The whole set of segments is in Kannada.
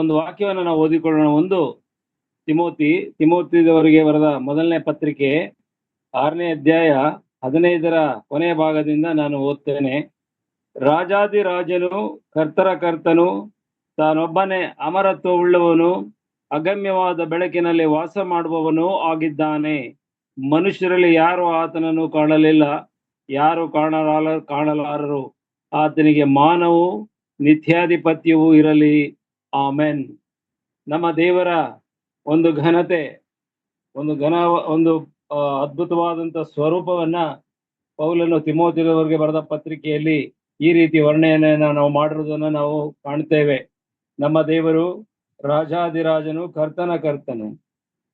ಒಂದು ವಾಕ್ಯವನ್ನು ನಾವು ಓದಿಕೊಳ್ಳೋಣ. ಒಂದು ತಿಮೋತಿದವರಿಗೆ ಬರೆದ ಮೊದಲನೇ ಪತ್ರಿಕೆ 6ನೇ ಅಧ್ಯಾಯ 15ರ ಕೊನೆಯ ಭಾಗದಿಂದ ನಾನು ಓದ್ತೇನೆ. ರಾಜಾದಿರಾಜನು ಕರ್ತನು ತಾನೊಬ್ಬನೇ ಅಮರತ್ವವುಳ್ಳವನು, ಅಗಮ್ಯವಾದ ಬೆಳಕಿನಲ್ಲಿ ವಾಸ ಮಾಡುವವನು ಆಗಿದ್ದಾನೆ. ಮನುಷ್ಯರಲ್ಲಿ ಯಾರು ಆತನನ್ನು ಕಾಣಲಿಲ್ಲ, ಯಾರು ಕಾಣಲಾರರು. ಆತನಿಗೆ ಮಾನವು ನಿತ್ಯಾಧಿಪತ್ಯವೂ ಇರಲಿ. ಆಮೆನ್. ನಮ್ಮ ದೇವರ ಒಂದು ಘನತೆ, ಒಂದು ಅದ್ಭುತವಾದಂತ ಸ್ವರೂಪವನ್ನ ಪೌಲನು ತಿಮೋತಿಯವರಿಗೆ ಬರೆದ ಪತ್ರಿಕೆಯಲ್ಲಿ ಈ ರೀತಿ ವರ್ಣನೆಯನ್ನ ನಾವು ಮಾಡಿರುವುದನ್ನು ನಾವು ಕಾಣ್ತೇವೆ. ನಮ್ಮ ದೇವರು ರಾಜಾದಿರಾಜನು, ಕರ್ತನು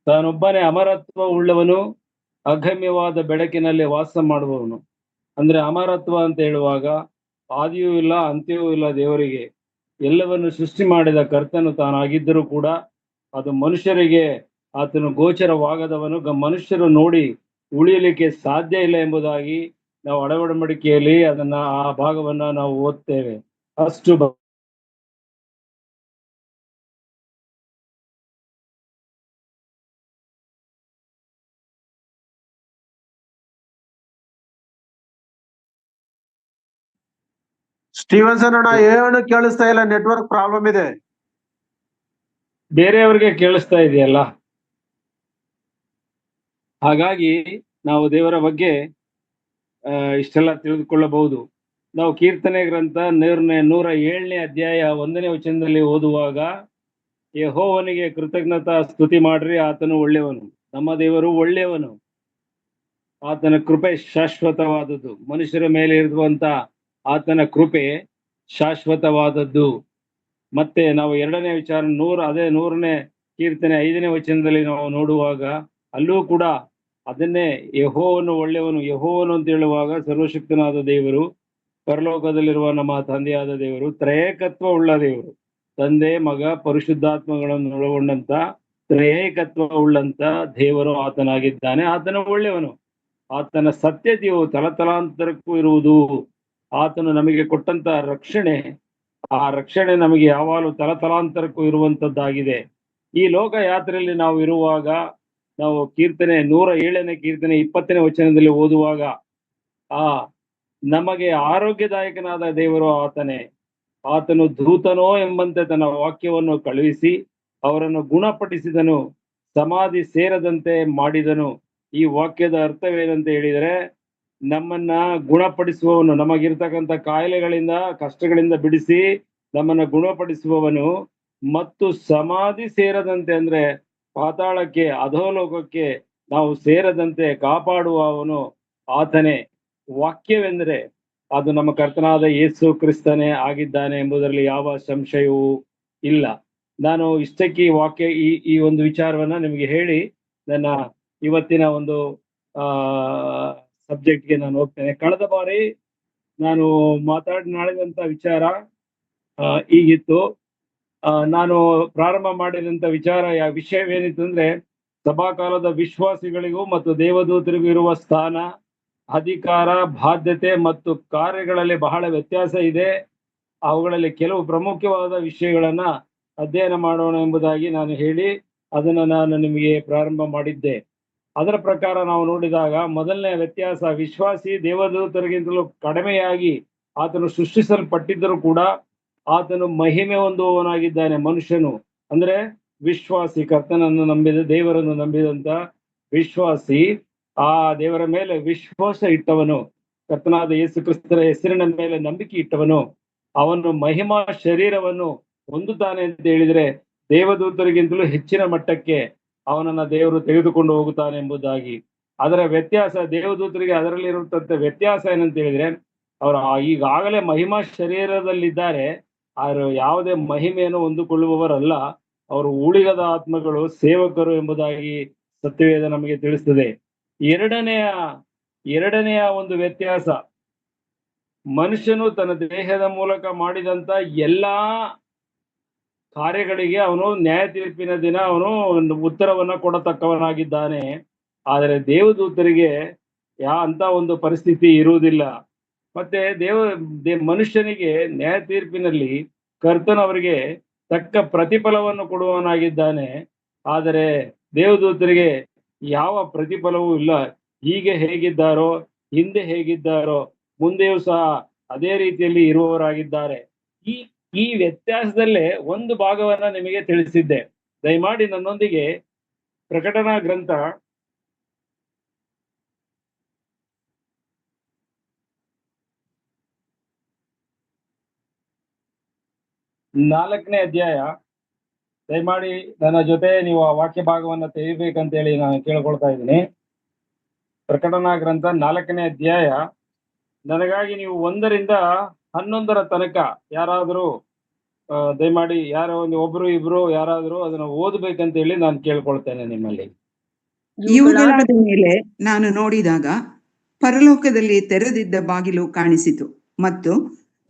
ತಾನೊಬ್ಬನೇ ಅಮರತ್ವ ಉಳ್ಳವನು, ಅಗಮ್ಯವಾದ ಬೆಳಕಿನಲ್ಲಿ ವಾಸ ಮಾಡುವವನು. ಅಂದ್ರೆ ಅಮರತ್ವ ಅಂತ ಹೇಳುವಾಗ ಆದಿಯೂ ಇಲ್ಲ ಅಂತ್ಯವೂ ಇಲ್ಲ ದೇವರಿಗೆ. ಎಲ್ಲವನ್ನು ಸೃಷ್ಟಿ ಮಾಡಿದ ಕರ್ತನು ತಾನಾಗಿದ್ದರೂ ಕೂಡ ಅದು ಮನುಷ್ಯರಿಗೆ ಆತನು ಗೋಚರವಾಗದವನು, ಮನುಷ್ಯರು ನೋಡಿ ಉಳಿಯಲಿಕ್ಕೆ ಸಾಧ್ಯ ಇಲ್ಲ ಎಂಬುದಾಗಿ ನಾವು ಒಡಂಬಡಿಕೆಯಲ್ಲಿ ಆ ಭಾಗವನ್ನ ನಾವು ಓದ್ತೇವೆ. ಅಷ್ಟು ಸ್ಟೀವನ್ಸನ್ ಅಣ್ಣ ಏನು ಕೇಳಿಸ್ತಾ ಇಲ್ಲ, ನೆಟ್ವರ್ಕ್ ಪ್ರಾಬ್ಲಮ್ ಇದೆ. ಬೇರೆಯವ್ರಿಗೆ ಕೇಳಿಸ್ತಾ ಇದೆಯಲ್ಲ, ಹಾಗಾಗಿ ನಾವು ದೇವರ ಬಗ್ಗೆ ಇಷ್ಟೆಲ್ಲ ತಿಳಿದುಕೊಳ್ಳಬಹುದು. ನಾವು ಕೀರ್ತನೆ ಗ್ರಂಥ 107ನೇ ಅಧ್ಯಾಯ 1ನೇ ವಚನದಲ್ಲಿ ಓದುವಾಗ, ಯೆಹೋವನಿಗೆ ಕೃತಜ್ಞತಾ ಸ್ತುತಿ ಮಾಡ್ರಿ, ಆತನು ಒಳ್ಳೆಯವನು. ನಮ್ಮ ದೇವರು ಒಳ್ಳೆಯವನು, ಆತನ ಕೃಪೆ ಶಾಶ್ವತವಾದದ್ದು. ಮನುಷ್ಯರ ಮೇಲೆ ಇರುವಂತ ಆತನ ಕೃಪೆ ಶಾಶ್ವತವಾದದ್ದು. ಮತ್ತೆ ನಾವು 2ನೇ ವಿಚಾರ 100ನೇ ಕೀರ್ತನೆ 5ನೇ ವಚನದಲ್ಲಿ ನಾವು ನೋಡುವಾಗ ಅಲ್ಲೂ ಕೂಡ ಅದನ್ನೇ ಯೆಹೋವನು ಒಳ್ಳೆಯವನು. ಯೆಹೋವನು ಅಂತ ಹೇಳುವಾಗ ಸರ್ವಶಕ್ತನಾದ ದೇವರು, ಪರಲೋಕದಲ್ಲಿರುವ ನಮ್ಮ ತಂದೆಯಾದ ದೇವರು, ತ್ರಯೇಕತ್ವ ಉಳ್ಳ ದೇವರು, ತಂದೆ ಮಗ ಪರಿಶುದ್ಧಾತ್ಮಗಳನ್ನು ಒಳಗೊಂಡಂತ ತ್ರಯೇಕತ್ವ ಉಳ್ಳಂತ ದೇವರು ಆತನಾಗಿದ್ದಾನೆ. ಆತನು ಒಳ್ಳೆಯವನು. ಆತನ ಸತ್ಯತೆಯು ತಲತಲಾಂತರಕ್ಕೂ ಇರುವುದು. ಆತನು ನಮಗೆ ಕೊಟ್ಟಂತ ರಕ್ಷಣೆ, ಆ ರಕ್ಷಣೆ ನಮಗೆ ಯಾವಾಗಲೂ ತಲತಲಾಂತರಕ್ಕೂ ಇರುವಂತದ್ದಾಗಿದೆ. ಈ ಲೋಕ ಯಾತ್ರೆಯಲ್ಲಿ ನಾವು ಇರುವಾಗ ನಾವು ಕೀರ್ತನೆ 107ನೇ ಕೀರ್ತನೆ 20ನೇ ವಚನದಲ್ಲಿ ಓದುವಾಗ ನಮಗೆ ಆರೋಗ್ಯದಾಯಕನಾದ ದೇವರು ಆತನೇ. ಆತನು ದೂತನೋ ಎಂಬಂತೆ ತನ್ನ ವಾಕ್ಯವನ್ನು ಕಳುಹಿಸಿ ಅವರನ್ನು ಗುಣಪಡಿಸಿದನು, ಸಮಾಧಿ ಸೇರದಂತೆ ಮಾಡಿದನು. ಈ ವಾಕ್ಯದ ಅರ್ಥವೇನಂತ ಹೇಳಿದರೆ, ನಮ್ಮನ್ನ ಗುಣಪಡಿಸುವವನು, ನಮಗಿರ್ತಕ್ಕಂಥ ಕಾಯಿಲೆಗಳಿಂದ ಕಷ್ಟಗಳಿಂದ ಬಿಡಿಸಿ ನಮ್ಮನ್ನ ಗುಣಪಡಿಸುವವನು, ಮತ್ತು ಸಮಾಧಿ ಸೇರದಂತೆ ಅಂದ್ರೆ ಪಾತಾಳಕ್ಕೆ ಅಧೋಲೋಕಕ್ಕೆ ನಾವು ಸೇರದಂತೆ ಕಾಪಾಡುವವನು ಆತನೇ. ವಾಕ್ಯವೆಂದರೆ ಅದು ನಮ್ಮ ಕರ್ತನಾದ ಯೇಸು ಕ್ರಿಸ್ತನೇ ಆಗಿದ್ದಾನೆ ಎಂಬುದರಲ್ಲಿ ಯಾವ ಸಂಶಯವೂ ಇಲ್ಲ. ನಾನು ಇಷ್ಟಕ್ಕೆ ವಾಕ್ಯ ಈ ಒಂದು ವಿಚಾರವನ್ನ ನಿಮಗೆ ಹೇಳಿ ನನ್ನ ಇವತ್ತಿನ ಒಂದು ಸಬ್ಜೆಕ್ಟ್ಗೆ ನಾನು ಹೋಗ್ತೇನೆ. ಕಳೆದ ಬಾರಿ ನಾನು ಮಾತಾಡಿದಂತ ವಿಚಾರ ಈಗಿತ್ತು. ನಾನು ಪ್ರಾರಂಭ ಮಾಡಿದಂತ ವಿಷಯವೇನಿತ್ತು ಅಂದ್ರೆ, ಸಭಾಕಾಲದ ವಿಶ್ವಾಸಿಗಳಿಗೂ ಮತ್ತು ದೇವದೂತರಿಗೂ ಇರುವ ಸ್ಥಾನ, ಅಧಿಕಾರ, ಬಾಧ್ಯತೆ ಮತ್ತು ಕಾರ್ಯಗಳಲ್ಲಿ ಬಹಳ ವ್ಯತ್ಯಾಸ ಇದೆ. ಅವುಗಳಲ್ಲಿ ಕೆಲವು ಪ್ರಮುಖವಾದ ವಿಷಯಗಳನ್ನ ಅಧ್ಯಯನ ಮಾಡೋಣ ಎಂಬುದಾಗಿ ನಾನು ಹೇಳಿ ಅದನ್ನ ನಾನು ನಿಮಗೆ ಪ್ರಾರಂಭ ಮಾಡಿದ್ದೆ. ಅದರ ಪ್ರಕಾರ ನಾವು ನೋಡಿದಾಗ ಮೊದಲನೇ ವ್ಯತ್ಯಾಸ, ವಿಶ್ವಾಸಿ ದೇವದೂತರಿಗಿಂತಲೂ ಕಡಿಮೆಯಾಗಿ ಆತನು ಸೃಷ್ಟಿಸಲ್ಪಟ್ಟಿದ್ದರೂ ಕೂಡ ಆತನು ಮಹಿಮೆ ಹೊಂದುವವನಾಗಿದ್ದಾನೆ. ಮನುಷ್ಯನು ಅಂದ್ರೆ ವಿಶ್ವಾಸಿ, ಕರ್ತನನ್ನು ನಂಬಿದ, ದೇವರನ್ನು ನಂಬಿದಂತ ವಿಶ್ವಾಸಿ, ಆ ದೇವರ ಮೇಲೆ ವಿಶ್ವಾಸ ಇಟ್ಟವನು, ಕರ್ತನಾದ ಯೇಸು ಕ್ರಿಸ್ತರ ಹೆಸರಿನ ಮೇಲೆ ನಂಬಿಕೆ ಇಟ್ಟವನು, ಅವನು ಮಹಿಮಾ ಶರೀರವನ್ನು ಹೊಂದುತ್ತಾನೆ ಅಂತ ಹೇಳಿದ್ರೆ ದೇವದೂತರಿಗಿಂತಲೂ ಹೆಚ್ಚಿನ ಮಟ್ಟಕ್ಕೆ ಅವನನ್ನ ದೇವರು ತೆಗೆದುಕೊಂಡು ಹೋಗುತ್ತಾನೆ ಎಂಬುದಾಗಿ. ಅದರ ವ್ಯತ್ಯಾಸ, ದೇವದೂತರಿಗೆ ಅದರಲ್ಲಿ ಇರುವಂತ ವ್ಯತ್ಯಾಸ ಏನಂತ ಹೇಳಿದ್ರೆ, ಅವರು ಈಗಾಗಲೇ ಮಹಿಮಾ ಶರೀರದಲ್ಲಿದ್ದಾರೆ, ಅವರು ಯಾವುದೇ ಮಹಿಮೆಯನ್ನು ಹೊಂದಿಕೊಳ್ಳುವವರಲ್ಲ, ಅವರು ಉಳಿಗದ ಆತ್ಮಗಳು, ಸೇವಕರು ಎಂಬುದಾಗಿ ಸತ್ಯವೇದ ನಮಗೆ ತಿಳಿಸ್ತದೆ. ಎರಡನೆಯ ಒಂದು ವ್ಯತ್ಯಾಸ, ಮನುಷ್ಯನು ತನ್ನ ದೇಹದ ಮೂಲಕ ಮಾಡಿದಂತ ಎಲ್ಲಾ ಕಾರ್ಯಗಳಿಗೆ ಅವನು ನ್ಯಾಯ ತೀರ್ಪಿನ ದಿನ ಅವನು ಉತ್ತರವನ್ನ ಕೊಡತಕ್ಕವನಾಗಿದ್ದಾನೆ. ಆದರೆ ದೇವದೂತರಿಗೆ ಅಂತ ಒಂದು ಪರಿಸ್ಥಿತಿ ಇರುವುದಿಲ್ಲ. ಮತ್ತೆ ಮನುಷ್ಯನಿಗೆ ನ್ಯಾಯ ತೀರ್ಪಿನಲ್ಲಿ ಕರ್ತನವರಿಗೆ ತಕ್ಕ ಪ್ರತಿಫಲವನ್ನು ಕೊಡುವವನಾಗಿದ್ದಾನೆ. ಆದರೆ ದೇವದೂತರಿಗೆ ಯಾವ ಪ್ರತಿಫಲವೂ ಇಲ್ಲ. ಹೀಗೆ ಹೇಗಿದ್ದಾರೋ, ಹಿಂದೆ ಹೇಗಿದ್ದಾರೋ, ಮುಂದೆಯೂ ಸಹ ಅದೇ ರೀತಿಯಲ್ಲಿ ಇರುವವರಾಗಿದ್ದಾರೆ. ಈ ಈ ವ್ಯತ್ಯಾಸದಲ್ಲೇ ಒಂದು ಭಾಗವನ್ನ ನಿಮಗೆ ತಿಳಿಸಿದ್ದೆ. ದಯಮಾಡಿ ನನ್ನೊಂದಿಗೆ ಪ್ರಕಟಣಾ ಗ್ರಂಥ 4ನೇ ಅಧ್ಯಾಯ, ದಯಮಾಡಿ ನನ್ನ ಜೊತೆ ನೀವು ಆ ವಾಕ್ಯ ಭಾಗವನ್ನ ತೆಗಿಬೇಕಂತ ಹೇಳಿ ನಾನು ಕೇಳ್ಕೊಳ್ತಾ ಇದ್ದೀನಿ. ಪ್ರಕಟಣಾ ಗ್ರಂಥ 4ನೇ ಅಧ್ಯಾಯ, ನನಗಾಗಿ ನೀವು 1ರಿಂದ 11 ತನಕ ಯಾರಾದರೂ ದಯಮಾಡಿ ಯಾರೋ ಒಬ್ರು ಇಬ್ರು ಯಾರಾದರೂ ಅದನ್ನ ಓದ್ಬೇಕಂತ ಹೇಳಿ ನಾನು ಕೇಳ್ಕೊಳ್ತೇನೆ ನಿಮ್ಮಲ್ಲಿ. ಇವುಗಳಾದ ಮೇಲೆ ನಾನು ನೋಡಿದಾಗ ಪರಲೋಕದಲ್ಲಿ ತೆರೆದಿದ್ದ ಬಾಗಿಲು ಕಾಣಿಸಿತು, ಮತ್ತು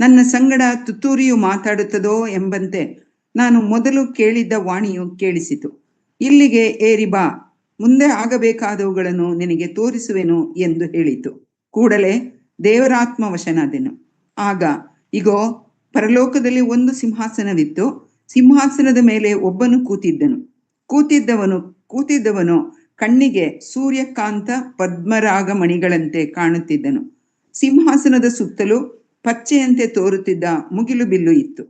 ನನ್ನ ಸಂಗಡ ತುತ್ತೂರಿಯು ಮಾತಾಡುತ್ತದೋ ಎಂಬಂತೆ ನಾನು ಮೊದಲು ಕೇಳಿದ್ದ ವಾಣಿಯು ಕೇಳಿಸಿತು. ಇಲ್ಲಿಗೆ ಏರಿ ಬಾ, ಮುಂದೆ ಆಗಬೇಕಾದವುಗಳನ್ನು ನಿನಗೆ ತೋರಿಸುವೆನು ಎಂದು ಹೇಳಿತು. ಕೂಡಲೇ ದೇವರಾತ್ಮವಶನಾದೆನು. ಆಗ ಇಗೋ, ಪರಲೋಕದಲ್ಲಿ ಒಂದು ಸಿಂಹಾಸನವಿತ್ತು. ಸಿಂಹಾಸನದ ಮೇಲೆ ಒಬ್ಬನು ಕೂತಿದ್ದವನು ಕಣ್ಣಿಗೆ ಸೂರ್ಯಕಾಂತ ಪದ್ಮರಾಗ ಮಣಿಗಳಂತೆ ಕಾಣುತ್ತಿದ್ದನು. ಸಿಂಹಾಸನದ ಸುತ್ತಲೂ ಪಚ್ಚೆಯಂತೆ ತೋರುತ್ತಿದ್ದ ಮುಗಿಲು ಬಿಲ್ಲು ಇತ್ತು.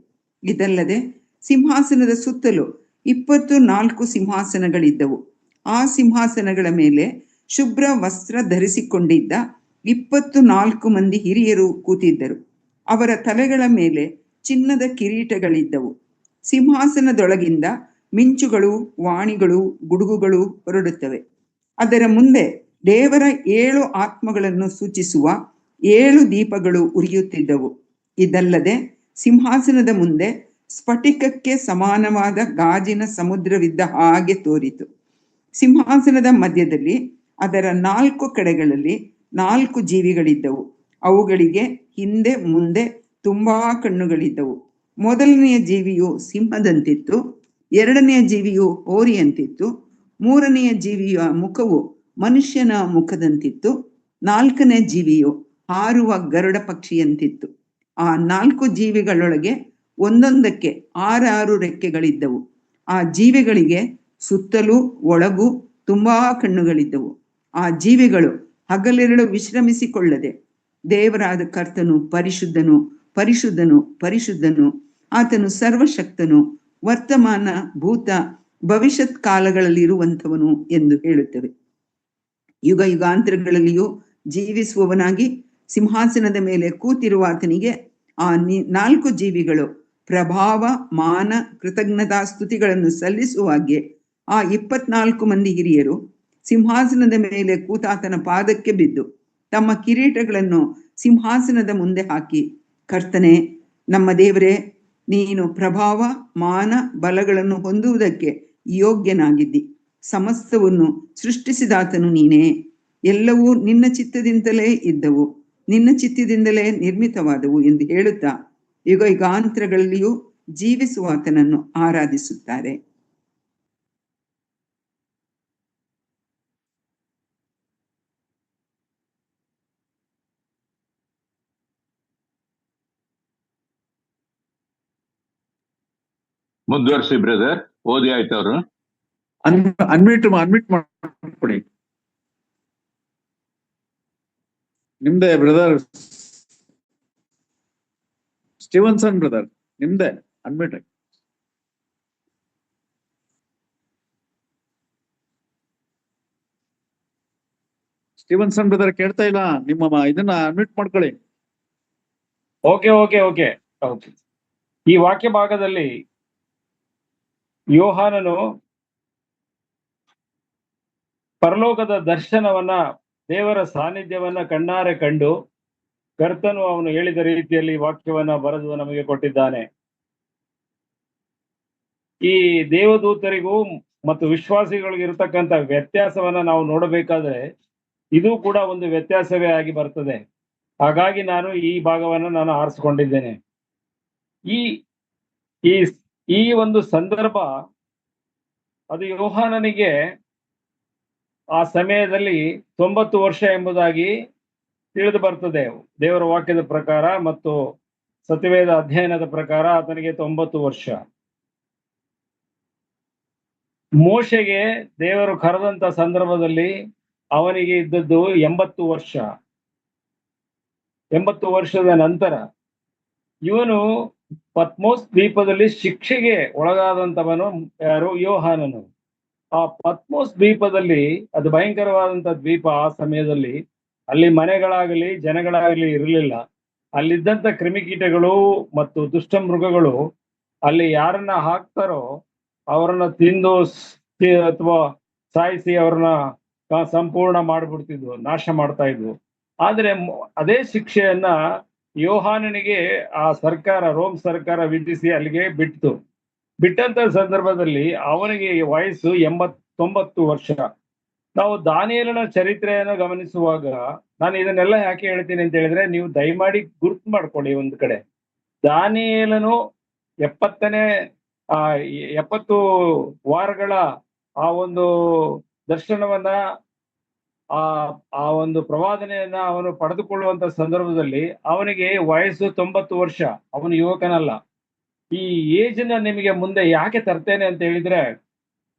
ಇದಲ್ಲದೆ ಸಿಂಹಾಸನದ ಸುತ್ತಲೂ 24 ಸಿಂಹಾಸನಗಳಿದ್ದವು. ಆ ಸಿಂಹಾಸನಗಳ ಮೇಲೆ ಶುಭ್ರ ವಸ್ತ್ರ ಧರಿಸಿಕೊಂಡಿದ್ದ 24 ಮಂದಿ ಹಿರಿಯರು ಕೂತಿದ್ದರು. ಅವರ ತಲೆಗಳ ಮೇಲೆ ಚಿನ್ನದ ಕಿರೀಟಗಳಿದ್ದವು. ಸಿಂಹಾಸನದೊಳಗಿಂದ ಮಿಂಚುಗಳು, ವಾಣಿಗಳು, ಗುಡುಗುಗಳು ಹೊರಡುತ್ತವೆ. ಅದರ ಮುಂದೆ ದೇವರ 7 ಆತ್ಮಗಳನ್ನು ಸೂಚಿಸುವ 7 ದೀಪಗಳು ಉರಿಯುತ್ತಿದ್ದವು. ಇದಲ್ಲದೆ ಸಿಂಹಾಸನದ ಮುಂದೆ ಸ್ಫಟಿಕಕ್ಕೆ ಸಮಾನವಾದ ಗಾಜಿನ ಸಮುದ್ರವಿದ್ದ ಹಾಗೆ ತೋರಿತು. ಸಿಂಹಾಸನದ ಮಧ್ಯದಲ್ಲಿ ಅದರ 4 ಕಡೆಗಳಲ್ಲಿ 4 ಜೀವಿಗಳಿದ್ದವು. ಅವುಗಳಿಗೆ ಹಿಂದೆ ಮುಂದೆ ತುಂಬಾ ಕಣ್ಣುಗಳಿದ್ದವು. ಮೊದಲನೆಯ ಜೀವಿಯು ಸಿಂಹದಂತಿತ್ತು, 2ನೆಯ ಜೀವಿಯು ಹೋರಿಯಂತಿತ್ತು, 3ನೆಯ ಜೀವಿಯ ಮುಖವು ಮನುಷ್ಯನ ಮುಖದಂತಿತ್ತು, 4ನೇ ಜೀವಿಯು ಹಾರುವ ಗರುಡ ಪಕ್ಷಿಯಂತಿತ್ತು. ಆ 4 ಜೀವಿಗಳೊಳಗೆ ಒಂದೊಂದಕ್ಕೆ 6 ರೆಕ್ಕೆಗಳಿದ್ದವು. ಆ ಜೀವಿಗಳಿಗೆ ಸುತ್ತಲೂ ಒಳಗೂ ತುಂಬಾ ಕಣ್ಣುಗಳಿದ್ದವು. ಆ ಜೀವಿಗಳು ಹಗಲಿರುಳು ವಿಶ್ರಮಿಸಿಕೊಳ್ಳದೆ, ದೇವರಾದ ಕರ್ತನು ಪರಿಶುದ್ಧನು, ಪರಿಶುದ್ಧನು, ಪರಿಶುದ್ಧನು, ಆತನು ಸರ್ವಶಕ್ತನು, ವರ್ತಮಾನ, ಭೂತ, ಭವಿಷ್ಯತ್ ಕಾಲಗಳಲ್ಲಿರುವಂಥವನು ಎಂದು ಹೇಳುತ್ತವೆ. ಯುಗ ಯುಗಾಂತರಗಳಲ್ಲಿಯೂ ಜೀವಿಸುವವನಾಗಿ ಸಿಂಹಾಸನದ ಮೇಲೆ ಕೂತಿರುವ ಆತನಿಗೆ ಆ 4 ಜೀವಿಗಳು ಪ್ರಭಾವ, ಮಾನ, ಕೃತಜ್ಞತಾ ಸ್ತುತಿಗಳನ್ನು ಸಲ್ಲಿಸುವಾಗೆ ಆ 24 ಮಂದಿ ಹಿರಿಯರು ಸಿಂಹಾಸನದ ಮೇಲೆ ಕೂತಾತನ ಪಾದಕ್ಕೆ ಬಿದ್ದು ತಮ್ಮ ಕಿರೀಟಗಳನ್ನು ಸಿಂಹಾಸನದ ಮುಂದೆ ಹಾಕಿ, ಕರ್ತನೇ, ನಮ್ಮ ದೇವರೇ, ನೀನು ಪ್ರಭಾವ, ಮಾನ, ಬಲಗಳನ್ನು ಹೊಂದುವುದಕ್ಕೆ ಯೋಗ್ಯನಾಗಿದ್ದಿ. ಸಮಸ್ತವನ್ನು ಸೃಷ್ಟಿಸಿದಾತನು ನೀನೇ. ಎಲ್ಲವೂ ನಿನ್ನ ಚಿತ್ತದಿಂದಲೇ ಇದ್ದವು, ನಿನ್ನ ಚಿತ್ತದಿಂದಲೇ ನಿರ್ಮಿತವಾದವು ಎಂದು ಹೇಳುತ್ತಾ ಯುಗ ಯುಗಾಂತರಗಳಲ್ಲಿಯೂ ಜೀವಿಸುವ ಆತನನ್ನು ಆರಾಧಿಸುತ್ತಾರೆ. ಮುಂದುವರ್ಸಿ ಬ್ರದರ್, ಓದಿ ಆಯ್ತು. ಅವರು ಅನ್ಮಿಟ್ ಮಾಡ್ಕೊಡಿ. ನಿಮ್ದೆ ಬ್ರದರ್ ಸ್ಟೀವನ್ಸನ್ ಬ್ರದರ್, ನಿಮ್ದೆ ಅನ್ಮಿಟ್. ಸ್ಟೀವನ್ಸನ್ ಬ್ರದರ್ ಕೇಳ್ತಾ ಇಲ್ಲ, ನಿಮ್ಮ ಇದನ್ನ ಅನ್ಮಿಟ್ ಮಾಡ್ಕೊಳ್ಳಿ. ಓಕೆ. ಈ ವಾಕ್ಯ ಭಾಗದಲ್ಲಿ ಯೋಹಾನನು ಪರಲೋಕದ ದರ್ಶನವನ್ನ, ದೇವರ ಸಾನ್ನಿಧ್ಯವನ್ನ ಕಣ್ಣಾರೆ ಕಂಡು ಕರ್ತನು ಅವನು ಹೇಳಿದ ರೀತಿಯಲ್ಲಿ ವಾಕ್ಯವನ್ನ ಬರೆದು ನಮಗೆ ಕೊಟ್ಟಿದ್ದಾನೆ. ಈ ದೇವದೂತರಿಗೂ ಮತ್ತು ವಿಶ್ವಾಸಿಗಳಿಗೂ ಇರತಕ್ಕಂಥ ವ್ಯತ್ಯಾಸವನ್ನ ನಾವು ನೋಡಬೇಕಾದ್ರೆ ಇದು ಕೂಡ ಒಂದು ವ್ಯತ್ಯಾಸವೇ ಆಗಿ ಬರ್ತದೆ. ಹಾಗಾಗಿ ನಾನು ಈ ಭಾಗವನ್ನು ನಾನು ಆರಿಸಿಕೊಂಡಿದ್ದೇನೆ. ಈ ಒಂದು ಸಂದರ್ಭ ಅದು ಯೋಹಾನನಿಗೆ ಆ ಸಮಯದಲ್ಲಿ 90 ವರ್ಷ ಎಂಬುದಾಗಿ ತಿಳಿದು ಬರ್ತದೆ. ದೇವರ ವಾಕ್ಯದ ಪ್ರಕಾರ ಮತ್ತು ಸತ್ಯವೇದ ಅಧ್ಯಯನದ ಪ್ರಕಾರ ಆತನಿಗೆ 90 ವರ್ಷ. ಮೋಶೆಗೆ ದೇವರು ಕರೆದಂತ ಸಂದರ್ಭದಲ್ಲಿ ಅವನಿಗೆ ಇದ್ದದ್ದು 80 ವರ್ಷ. 80 ವರ್ಷದ ನಂತರ ಇವನು ಪತ್ಮೋಸ್ ದ್ವೀಪದಲ್ಲಿ ಶಿಕ್ಷೆಗೆ ಒಳಗಾದಂತವನು ಯಾರು? ಯೋಹಾನನು. ಆ ಪತ್ಮೋಸ್ ದ್ವೀಪದಲ್ಲಿ, ಅದು ಭಯಂಕರವಾದಂತ ದ್ವೀಪ. ಆ ಸಮಯದಲ್ಲಿ ಅಲ್ಲಿ ಮನೆಗಳಾಗಲಿ ಜನಗಳಾಗಲಿ ಇರಲಿಲ್ಲ. ಅಲ್ಲಿದ್ದಂತ ಕ್ರಿಮಿಕೀಟಗಳು ಮತ್ತು ದುಷ್ಟ ಮೃಗಗಳು ಅಲ್ಲಿ ಯಾರನ್ನ ಹಾಕ್ತಾರೋ ಅವರನ್ನ ತಿಂದು ಅಥವಾ ಸಾಯಿಸಿ ಅವ್ರನ್ನ ಸಂಪೂರ್ಣ ಮಾಡ್ಬಿಡ್ತಿದ್ವು, ನಾಶ ಮಾಡ್ತಾ ಇದ್ವು. ಆದ್ರೆ ಅದೇ ಶಿಕ್ಷೆಯನ್ನ ಯೋಹಾನನಿಗೆ ಆ ಸರ್ಕಾರ, ರೋಮ್ ಸರ್ಕಾರ ವಿಧಿಸಿ ಅಲ್ಲಿಗೆ ಬಿಟ್ಟಿತು. ಬಿಟ್ಟಂತ ಸಂದರ್ಭದಲ್ಲಿ ಅವನಿಗೆ ವಯಸ್ಸು 90 ವರ್ಷ. ನಾವು ದಾನಿಯೇಲನ ಚರಿತ್ರೆಯನ್ನು ಗಮನಿಸುವಾಗ, ನಾನು ಇದನ್ನೆಲ್ಲ ಯಾಕೆ ಹೇಳ್ತೀನಿ ಅಂತ ಹೇಳಿದ್ರೆ, ನೀವು ದಯಮಾಡಿ ಗುರ್ತು ಮಾಡ್ಕೊಳ್ಳಿ. ಒಂದು ಕಡೆ ದಾನಿಯೇಲನು 70 ವಾರಗಳ ಆ ಒಂದು ದರ್ಶನವನ್ನ, ಆ ಒಂದು ಪ್ರವಾದನೆಯನ್ನ ಅವನು ಪಡೆದುಕೊಳ್ಳುವಂತ ಸಂದರ್ಭದಲ್ಲಿ ಅವನಿಗೆ ವಯಸ್ಸು 90 ವರ್ಷ. ಅವನು ಯುವಕನಲ್ಲ. ಈ ಏಜ್ನ ನಿಮಗೆ ಮುಂದೆ ಯಾಕೆ ತರ್ತೇನೆ ಅಂತ ಹೇಳಿದ್ರೆ,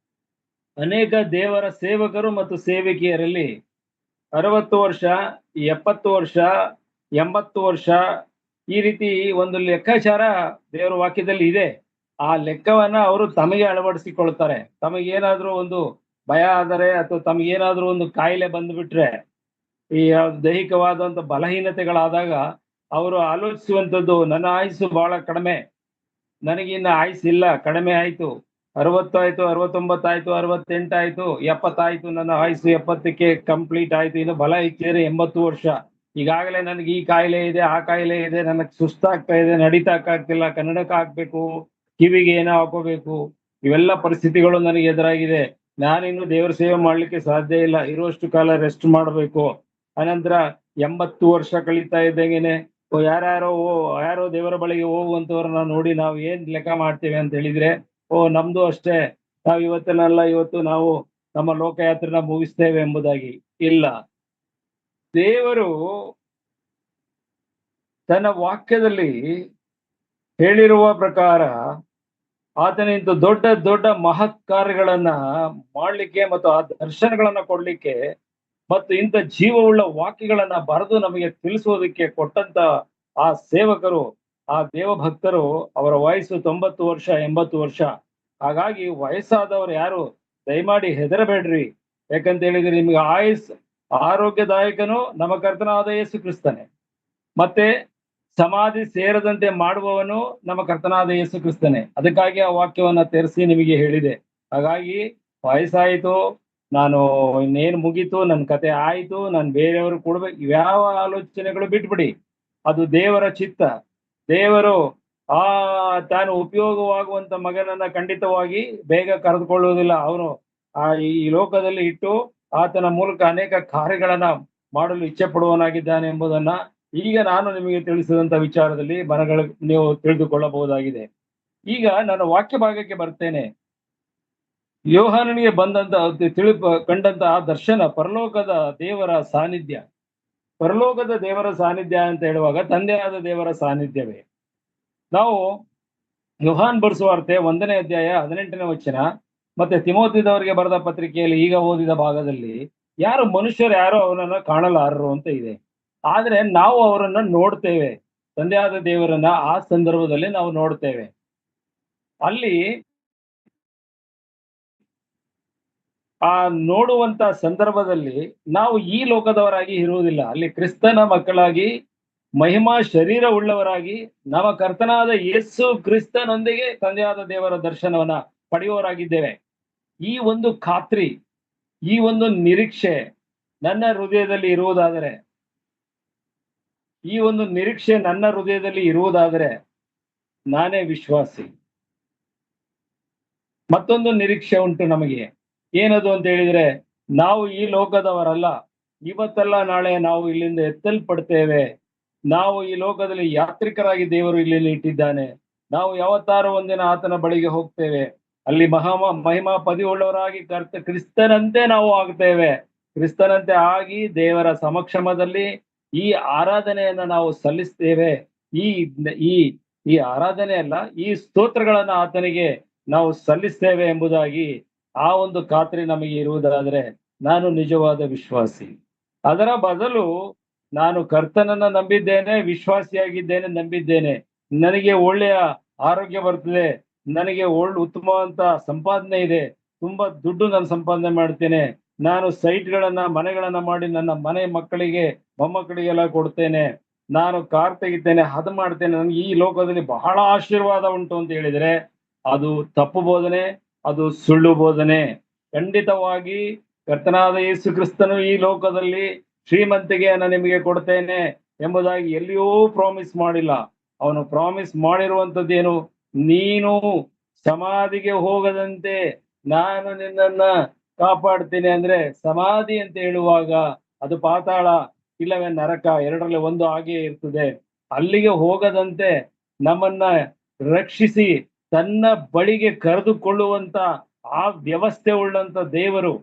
ಅನೇಕ ದೇವರ ಸೇವಕರು ಮತ್ತು ಸೇವಕಿಯರಲ್ಲಿ 60 ವರ್ಷ, 70 ವರ್ಷ, 80 ವರ್ಷ ಈ ರೀತಿ ಒಂದು ಲೆಕ್ಕಾಚಾರ ದೇವರ ವಾಕ್ಯದಲ್ಲಿ ಇದೆ. ಆ ಲೆಕ್ಕವನ್ನ ಅವರು ತಮಗೆ ಅಳವಡಿಸಿಕೊಳ್ತಾರೆ. ತಮಗೇನಾದ್ರೂ ಒಂದು ಭಯ ಆದರೆ ಅಥವಾ ತಮಗೇನಾದ್ರೂ ಒಂದು ಕಾಯಿಲೆ ಬಂದ್ಬಿಟ್ರೆ, ಈ ದೈಹಿಕವಾದಂತ ಬಲಹೀನತೆಗಳಾದಾಗ ಅವರು ಆಲೋಚಿಸುವಂಥದ್ದು, ನನ್ನ ಆಯುಸ್ಸು ಬಹಳ ಕಡಿಮೆ, ನನಗಿನ್ನ ಆಯುಸ್ಸಿಲ್ಲ, ಕಡಿಮೆ ಆಯ್ತು, 60 ಆಯ್ತು, 69 ಆಯ್ತು, 68 ಆಯ್ತು, 70 ಆಯ್ತು, ನನ್ನ ಆಯುಸ್ಸು 70ಕ್ಕೆ ಕಂಪ್ಲೀಟ್ ಆಯ್ತು, ಇನ್ನು ಬಲ ಇಚ್ಛೇರಿ 80 ವರ್ಷ, ಈಗಾಗಲೇ ನನಗೆ ಈ ಕಾಯಿಲೆ ಇದೆ, ಆ ಕಾಯಿಲೆ ಇದೆ, ನನಗೆ ಸುಸ್ತಾಗ್ತಾ ಇದೆ, ನಡೀತಾಕಾಗ್ತಿಲ್ಲ, ಕನ್ನಡಕ ಹಾಕ್ಬೇಕು, ಕಿವಿಗೆ ಏನೋ ಹಾಕೋಬೇಕು, ಇವೆಲ್ಲ ಪರಿಸ್ಥಿತಿಗಳು ನನಗೆ ಎದುರಾಗಿದೆ, ನಾನಿನ್ನು ದೇವರ ಸೇವೆ ಮಾಡ್ಲಿಕ್ಕೆ ಸಾಧ್ಯ ಇಲ್ಲ, ಇರುವಷ್ಟು ಕಾಲ ರೆಸ್ಟ್ ಮಾಡಬೇಕು. ಅನಂತರ 80 ವರ್ಷ ಕಳೀತಾ ಇದ್ದಂಗೆನೆ ಯಾರೋ ದೇವರ ಬಳಿಗೆ ಹೋಗುವಂತವ್ರನ್ನ ನೋಡಿ ನಾವು ಏನ್ ಲೆಕ್ಕ ಮಾಡ್ತೇವೆ ಅಂತ ಹೇಳಿದ್ರೆ, ನಮ್ದು ಅಷ್ಟೇ, ನಾವು ಇವತ್ತು ನಾವು ನಮ್ಮ ಲೋಕಯಾತ್ರೆನ ಮುಗಿಸ್ತೇವೆ ಎಂಬುದಾಗಿ. ಇಲ್ಲ, ದೇವರು ತನ್ನ ವಾಕ್ಯದಲ್ಲಿ ಹೇಳಿರುವ ಪ್ರಕಾರ ಆತನಿಂದ ದೊಡ್ಡ ದೊಡ್ಡ ಮಹತ್ ಕಾರ್ಯಗಳನ್ನ ಮಾಡ್ಲಿಕ್ಕೆ ಮತ್ತು ಆ ದರ್ಶನಗಳನ್ನ ಕೊಡ್ಲಿಕ್ಕೆ ಮತ್ತು ಇಂಥ ಜೀವವುಳ್ಳ ವಾಕ್ಯಗಳನ್ನ ಬರೆದು ನಮಗೆ ತಿಳಿಸೋದಕ್ಕೆ ಕೊಟ್ಟಂತ ಆ ಸೇವಕರು, ಆ ದೇವಭಕ್ತರು, ಅವರ ವಯಸ್ಸು 90 ವರ್ಷ, 80 ವರ್ಷ. ಹಾಗಾಗಿ ವಯಸ್ಸಾದವರು ಯಾರು ದಯಮಾಡಿ ಹೆದರಬೇಡ್ರಿ. ಯಾಕಂತ ಹೇಳಿದ್ರೆ ನಿಮ್ಗೆ ಆರೋಗ್ಯದಾಯಕನು ನಮ್ಮ ಕರ್ತನಾದ ಯೇಸು ಕ್ರಿಸ್ತನೇ, ಮತ್ತೆ ಸಮಾಧಿ ಸೇರದಂತೆ ಮಾಡುವವನು ನಮ್ಮ ಕರ್ತನಾದ ಯೇಸು ಕ್ರಿಸ್ತನೇ. ಅದಕ್ಕಾಗಿ ಆ ವಾಕ್ಯವನ್ನ ತೆರೆಸಿ ನಿಮಗೆ ಹೇಳಿದೆ. ಹಾಗಾಗಿ ವಯಸ್ಸಾಯಿತು, ನಾನು ಇನ್ನೇನು ಮುಗೀತು, ನನ್ನ ಕತೆ ಆಯ್ತು, ನಾನು ಬೇರೆಯವರು ಕೊಡ್ಬೇಕು, ಯಾವ ಆಲೋಚನೆಗಳು ಬಿಟ್ಬಿಡಿ. ಅದು ದೇವರ ಚಿತ್ತ. ದೇವರು ತಾನು ಉಪಯೋಗವಾಗುವಂತ ಮಗನನ್ನ ಖಂಡಿತವಾಗಿ ಬೇಗ ಕರೆದುಕೊಳ್ಳುವುದಿಲ್ಲ. ಅವನು ಈ ಲೋಕದಲ್ಲಿ ಇಟ್ಟು ಆತನ ಮೂಲಕ ಅನೇಕ ಕಾರ್ಯಗಳನ್ನ ಮಾಡಲು ಇಚ್ಛೆ ಪಡುವನಾಗಿದ್ದಾನೆ ಎಂಬುದನ್ನ ಈಗ ನಾನು ನಿಮಗೆ ತಿಳಿಸಿದಂತ ವಿಚಾರದಲ್ಲಿ ನೀವು ತಿಳಿದುಕೊಳ್ಳಬಹುದಾಗಿದೆ. ಈಗ ನಾನು ವಾಕ್ಯ ಭಾಗಕ್ಕೆ ಬರ್ತೇನೆ. ಯೋಹಾನನಿಗೆ ಕಂಡಂತ ಆ ದರ್ಶನ ಪರಲೋಕದ ದೇವರ ಸಾನ್ನಿಧ್ಯ. ಪರಲೋಕದ ದೇವರ ಸಾನ್ನಿಧ್ಯ ಅಂತ ಹೇಳುವಾಗ ತಂದೆಯಾದ ದೇವರ ಸಾನ್ನಿಧ್ಯವೇ. ನಾವು ಯೋಹಾನ್ ಬರೆಸುವಾರ್ತೆ 1ನೇ ಅಧ್ಯಾಯ 18ನೇ ವಚನ ಮತ್ತೆ ತಿಮೋಥಿದವರಿಗೆ ಬರೆದ ಪತ್ರಿಕೆಯಲ್ಲಿ ಈಗ ಓದಿದ ಭಾಗದಲ್ಲಿ ಮನುಷ್ಯರು ಯಾರು ಅವನನ್ನ ಕಾಣಲಾರರು ಅಂತ ಇದೆ. ಆದ್ರೆ ನಾವು ಅವರನ್ನ ನೋಡ್ತೇವೆ, ತಂದೆಯಾದ ದೇವರನ್ನ ಆ ಸಂದರ್ಭದಲ್ಲಿ ನಾವು ನೋಡ್ತೇವೆ. ಅಲ್ಲಿ ಆ ನೋಡುವಂತ ಸಂದರ್ಭದಲ್ಲಿ ನಾವು ಈ ಲೋಕದವರಾಗಿ ಇರುವುದಿಲ್ಲ. ಅಲ್ಲಿ ಕ್ರಿಸ್ತನ ಮಕ್ಕಳಾಗಿ, ಮಹಿಮಾ ಶರೀರ ಉಳ್ಳವರಾಗಿ, ನಮ್ಮ ಕರ್ತನಾದ ಯೇಸು ಕ್ರಿಸ್ತನೊಂದಿಗೆ ತಂದೆಯಾದ ದೇವರ ದರ್ಶನವನ್ನ ಪಡೆಯುವವರಾಗಿದ್ದೇವೆ. ಈ ಒಂದು ಖಾತ್ರಿ, ಈ ಒಂದು ನಿರೀಕ್ಷೆ ನನ್ನ ಹೃದಯದಲ್ಲಿ ಇರುವುದಾದರೆ ನಾನೇ ವಿಶ್ವಾಸಿ. ಮತ್ತೊಂದು ನಿರೀಕ್ಷೆ ಉಂಟು ನಮಗೆ. ಏನದು ಅಂತ ಹೇಳಿದ್ರೆ, ನಾವು ಈ ಲೋಕದವರಲ್ಲ. ಇವತ್ತಲ್ಲ ನಾಳೆ ನಾವು ಇಲ್ಲಿಂದ ಎತ್ತಲ್ಪಡ್ತೇವೆ. ನಾವು ಈ ಲೋಕದಲ್ಲಿ ಯಾತ್ರಿಕರಾಗಿ ದೇವರು ಇಲ್ಲಿ ಇಟ್ಟಿದ್ದಾನೆ. ನಾವು ಯಾವತ್ತಾರು ಒಂದಿನ ಆತನ ಬಳಿಗೆ ಹೋಗ್ತೇವೆ. ಅಲ್ಲಿ ಮಹಿಮಾ ಪದಿಯುಳ್ಳವರಾಗಿ ಕ್ರಿಸ್ತನಂತೆ ನಾವು ಆಗ್ತೇವೆ. ಕ್ರಿಸ್ತನಂತೆ ಆಗಿ ದೇವರ ಸಮಕ್ಷಮದಲ್ಲಿ ಈ ಆರಾಧನೆಯನ್ನ ನಾವು ಸಲ್ಲಿಸ್ತೇವೆ. ಈ ಆರಾಧನೆ ಅಲ್ಲ, ಈ ಸ್ತೋತ್ರಗಳನ್ನ ಆತನಿಗೆ ನಾವು ಸಲ್ಲಿಸ್ತೇವೆ ಎಂಬುದಾಗಿ ಆ ಒಂದು ಖಾತ್ರಿ ನಮಗೆ ಇರುವುದಾದರೆ ನಾನು ನಿಜವಾದ ವಿಶ್ವಾಸಿ. ಅದರ ಬದಲು ನಾನು ಕರ್ತನನ್ನ ನಂಬಿದ್ದೇನೆ, ವಿಶ್ವಾಸಿಯಾಗಿದ್ದೇನೆ, ನಂಬಿದ್ದೇನೆ. ನನಗೆ ಒಳ್ಳೆಯ ಆರೋಗ್ಯ ಬರ್ತದೆ, ನನಗೆ ಉತ್ತಮವಾದಂತ ಸಂಪಾದನೆ ಇದೆ, ತುಂಬಾ ದುಡ್ಡು ನಾನು ಸಂಪಾದನೆ ಮಾಡ್ತೇನೆ, ನಾನು ಸೈಟ್ಗಳನ್ನ ಮನೆಗಳನ್ನ ಮಾಡಿ ನನ್ನ ಮನೆ ಮಕ್ಕಳಿಗೆ ಮೊಮ್ಮಕ್ಕಳಿಗೆಲ್ಲ ಕೊಡ್ತೇನೆ, ನಾನು ಕಾರ್ ತೆಗಿತೇನೆ, ಅದು ಮಾಡ್ತೇನೆ, ನನಗೆ ಈ ಲೋಕದಲ್ಲಿ ಬಹಳ ಆಶೀರ್ವಾದ ಉಂಟು ಅಂತ ಹೇಳಿದ್ರೆ ಅದು ತಪ್ಪು ಬೋಧನೆ, ಅದು ಸುಳ್ಳು ಬೋಧನೆ. ಖಂಡಿತವಾಗಿ ಕರ್ತನಾದ ಯೇಸು ಕ್ರಿಸ್ತನು ಈ ಲೋಕದಲ್ಲಿ ಶ್ರೀಮಂತಿಕೆಯನ್ನು ನಿಮಗೆ ಕೊಡ್ತೇನೆ ಎಂಬುದಾಗಿ ಎಲ್ಲಿಯೂ ಪ್ರಾಮಿಸ್ ಮಾಡಿಲ್ಲ. ಅವನು ಪ್ರಾಮಿಸ್ ಮಾಡಿರುವಂತದ್ದೇನು, ನೀನು ಸಮಾಧಿಗೆ ಹೋಗದಂತೆ ನಾನು ನಿನ್ನನ್ನ ಕಾಪಾಡ್ತೀನಿ. ಅಂದ್ರೆ ಸಮಾಧಿ ಅಂತ ಹೇಳುವಾಗ ಅದು ಪಾತಾಳ ಇಲ್ಲವೇ ನರಕ, ಎರಡರಲ್ಲಿ ಒಂದು ಹಾಗೆಯೇ ಇರ್ತದೆ. ಅಲ್ಲಿಗೆ ಹೋಗದಂತೆ ನಮ್ಮನ್ನ ರಕ್ಷಿಸಿ ತನ್ನ ಬಳಿಗೆ ಕರೆದುಕೊಳ್ಳುವಂತ ಆ ವ್ಯವಸ್ಥೆ ಉಳ್ಳಂತ ದೇವರು,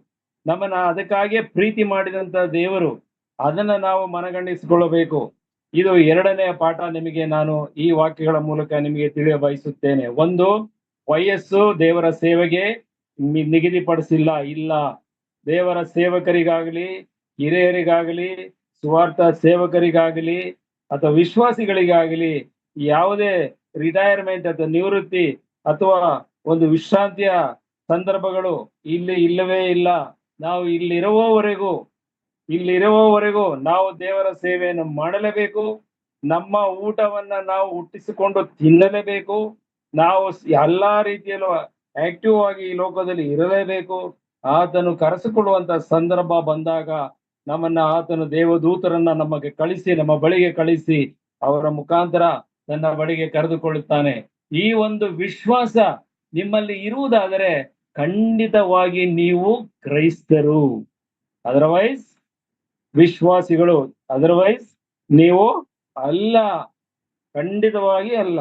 ನಮ್ಮನ್ನ ಅದಕ್ಕಾಗಿಯೇ ಪ್ರೀತಿ ಮಾಡಿದಂತ ದೇವರು, ಅದನ್ನ ನಾವು ಮನಗಂಡಿಸಿಕೊಳ್ಳಬೇಕು. ಇದು ಎರಡನೆಯ ಪಾಠ ನಿಮಗೆ ನಾನು ಈ ವಾಕ್ಯಗಳ ಮೂಲಕ ನಿಮಗೆ ತಿಳಿಯ ಬಯಸುತ್ತೇನೆ. ಒಂದು, ವಯಸ್ಸು ದೇವರ ಸೇವೆಗೆ ನಿಗದಿಪಡಿಸಿಲ್ಲ. ಇಲ್ಲ, ದೇವರ ಸೇವಕರಿಗಾಗಲಿ, ಹಿರಿಯರಿಗಾಗಲಿ, ಸುವಾರ್ಥ ಸೇವಕರಿಗಾಗಲಿ ಅಥವಾ ವಿಶ್ವಾಸಿಗಳಿಗಾಗಲಿ ಯಾವುದೇ ರಿಟೈರ್ಮೆಂಟ್ ಅಥವಾ ನಿವೃತ್ತಿ ಅಥವಾ ಒಂದು ವಿಶ್ರಾಂತಿಯ ಸಂದರ್ಭಗಳು ಇಲ್ಲವೇ ಇಲ್ಲ. ನಾವು ಇಲ್ಲಿರುವವರೆಗೂ ನಾವು ದೇವರ ಸೇವೆಯನ್ನು ಮಾಡಲೇಬೇಕು. ನಮ್ಮ ಊಟವನ್ನ ನಾವು ಹುಟ್ಟಿಸಿಕೊಂಡು ತಿನ್ನಲೇಬೇಕು. ನಾವು ಎಲ್ಲಾ ರೀತಿಯಲ್ಲೂ ಆಕ್ಟಿವ್ ಆಗಿ ಈ ಲೋಕದಲ್ಲಿ ಇರಲೇಬೇಕು. ಆತನು ಕರೆಸಿಕೊಳ್ಳುವಂತ ಸಂದರ್ಭ ಬಂದಾಗ ನಮ್ಮನ್ನ ಆತನು ದೇವದೂತರನ್ನ ನಮ್ಮ ಬಳಿಗೆ ಕಳಿಸಿ ಅವರ ಮುಖಾಂತರ ನನ್ನ ಬಳಿಗೆ ಕರೆದುಕೊಳ್ಳುತ್ತಾನೆ. ಈ ಒಂದು ವಿಶ್ವಾಸ ನಿಮ್ಮಲ್ಲಿ ಇರುವುದಾದರೆ ಖಂಡಿತವಾಗಿ ನೀವು ಕ್ರೈಸ್ತರು, ಅದರ್ವೈಸ್ ವಿಶ್ವಾಸಿಗಳು, ಅದರ್ವೈಸ್ ನೀವು ಅಲ್ಲ, ಖಂಡಿತವಾಗಿ ಅಲ್ಲ.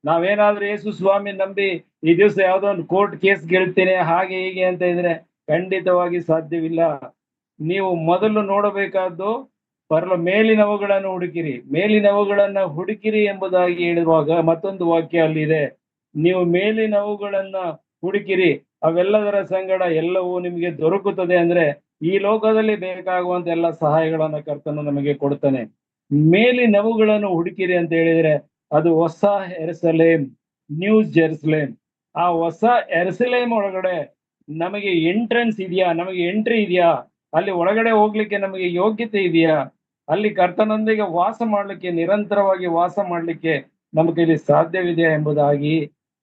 ನಾವೇನಾದ್ರೂ ಯೇಸು ಸ್ವಾಮಿ ನಂಬಿ ಈ ದಿವಸ ಯಾವ್ದೋ ಒಂದು ಕೋರ್ಟ್ ಕೇಸ್ ಗೆಲ್ತೇನೆ ಹಾಗೆ ಹೀಗೆ ಅಂತ ಇದ್ರೆ ಖಂಡಿತವಾಗಿ ಸಾಧ್ಯವಿಲ್ಲ. ನೀವು ಮೊದಲು ನೋಡಬೇಕಾದ್ದು ಮೇಲಿನವುಗಳನ್ನು ಹುಡುಕಿರಿ ಎಂಬುದಾಗಿ ಹೇಳುವಾಗ ಮತ್ತೊಂದು ವಾಕ್ಯ ಅಲ್ಲಿದೆ. ನೀವು ಮೇಲಿನವುಗಳನ್ನ ಹುಡುಕಿರಿ, ಅವೆಲ್ಲದರ ಸಂಗಡ ಎಲ್ಲವೂ ನಿಮಗೆ ದೊರಕುತ್ತದೆ. ಅಂದ್ರೆ ಈ ಲೋಕದಲ್ಲಿ ಬೇಕಾಗುವಂತ ಎಲ್ಲ ಸಹಾಯಗಳನ್ನ ಕರ್ತನು ನಮಗೆ ಕೊಡ್ತಾನೆ. ಮೇಲಿನವುಗಳನ್ನು ಹುಡುಕಿರಿ ಅಂತ ಹೇಳಿದ್ರೆ ಅದು ಹೊಸ ಯೆರೂಸಲೇಮ್, ನ್ಯೂ ಜೆರುಸಲೇಮ್. ಆ ಹೊಸ ಯೆರೂಸಲೇಮ್ ಒಳಗಡೆ ನಮಗೆ ಎಂಟ್ರೆನ್ಸ್ ಇದೆಯಾ, ನಮಗೆ ಎಂಟ್ರಿ ಇದೆಯಾ, ಅಲ್ಲಿ ಒಳಗಡೆ ಹೋಗ್ಲಿಕ್ಕೆ ನಮಗೆ ಯೋಗ್ಯತೆ ಇದೆಯಾ, ಅಲ್ಲಿ ಕರ್ತನೊಂದಿಗೆ ವಾಸ ಮಾಡ್ಲಿಕ್ಕೆ, ನಿರಂತರವಾಗಿ ವಾಸ ಮಾಡ್ಲಿಕ್ಕೆ ನಮಗೆ ಇಲ್ಲಿ ಸಾಧ್ಯವಿದೆಯಾ ಎಂಬುದಾಗಿ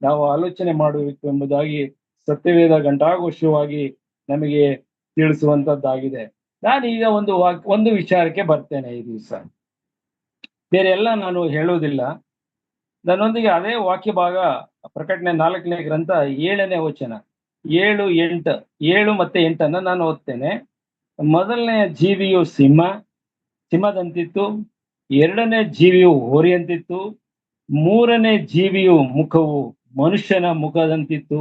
ನಾವು ಆಲೋಚನೆ ಮಾಡಬೇಕು ಎಂಬುದಾಗಿ ಸತ್ಯವೇದ ಘಂಟಾಘೋಷವಾಗಿ ನಮಗೆ ತಿಳಿಸುವಂತದ್ದಾಗಿದೆ. ನಾನೀಗ ಒಂದು ವಿಚಾರಕ್ಕೆ ಬರ್ತೇನೆ. ಈ ದಿವಸ ಬೇರೆ ಎಲ್ಲ ನಾನು ಹೇಳುವುದಿಲ್ಲ. ನನ್ನೊಂದಿಗೆ ಅದೇ ವಾಕ್ಯ ಭಾಗ ಪ್ರಕಟಣೆ 4ನೇ ಗ್ರಂಥ 7ನೇ ವಚನ, 7 ಮತ್ತೆ 8 ನಾನು ಓದ್ತೇನೆ. ಮೊದಲನೆಯ ಜೀವಿಯು ಸಿಂಹದಂತಿತ್ತು, ಎರಡನೇ ಜೀವಿಯು ಹೋರಿಯಂತಿತ್ತು, ಮೂರನೇ ಜೀವಿಯು ಮುಖವು ಮನುಷ್ಯನ ಮುಖದಂತಿತ್ತು,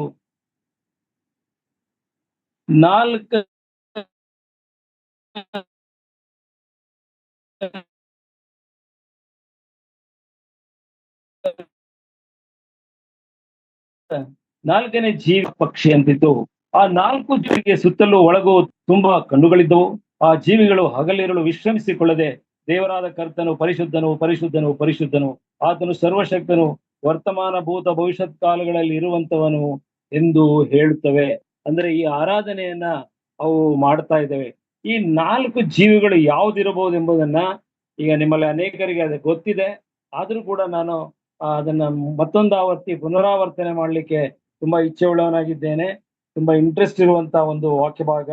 ನಾಲ್ಕನೇ ಜೀವಿ ಪಕ್ಷಿ ಅಂತಿತ್ತು. ಆ 4 ಜೀವಿಗೆ ಸುತ್ತಲೂ ಒಳಗೂ ತುಂಬಾ ಕಣ್ಣುಗಳಿದ್ದವು. ಆ ಜೀವಿಗಳು ಹಗಲಿರುಳು ವಿಶ್ರಮಿಸಿಕೊಳ್ಳದೆ ದೇವರಾದ ಕರ್ತನು ಪರಿಶುದ್ಧನು, ಪರಿಶುದ್ಧನು, ಪರಿಶುದ್ಧನು, ಆತನು ಸರ್ವಶಕ್ತನು, ವರ್ತಮಾನ ಭೂತ ಭವಿಷ್ಯತ್ ಕಾಲಗಳಲ್ಲಿ ಇರುವಂತವನು ಎಂದು ಹೇಳುತ್ತವೆ. ಅಂದ್ರೆ ಈ ಆರಾಧನೆಯನ್ನ ಅವು ಮಾಡ್ತಾ ಇದ್ದಾವೆ. ಈ 4 ಜೀವಿಗಳು ಯಾವ್ದಿರಬಹುದು ಎಂಬುದನ್ನ ಈಗ ನಿಮ್ಮಲ್ಲಿ ಅನೇಕರಿಗೆ ಅದು ಗೊತ್ತಿದೆ. ಆದ್ರೂ ಕೂಡ ನಾನು ಅದನ್ನ ಮತ್ತೊಂದು ಪುನರಾವರ್ತನೆ ಮಾಡ್ಲಿಕ್ಕೆ ತುಂಬಾ ಇಚ್ಛೆ ಉಳ್ಳವನಾಗಿದ್ದೇನೆ. ತುಂಬಾ ಇಂಟ್ರೆಸ್ಟ್ ಇರುವಂತ ಒಂದು ವಾಕ್ಯ ಭಾಗ.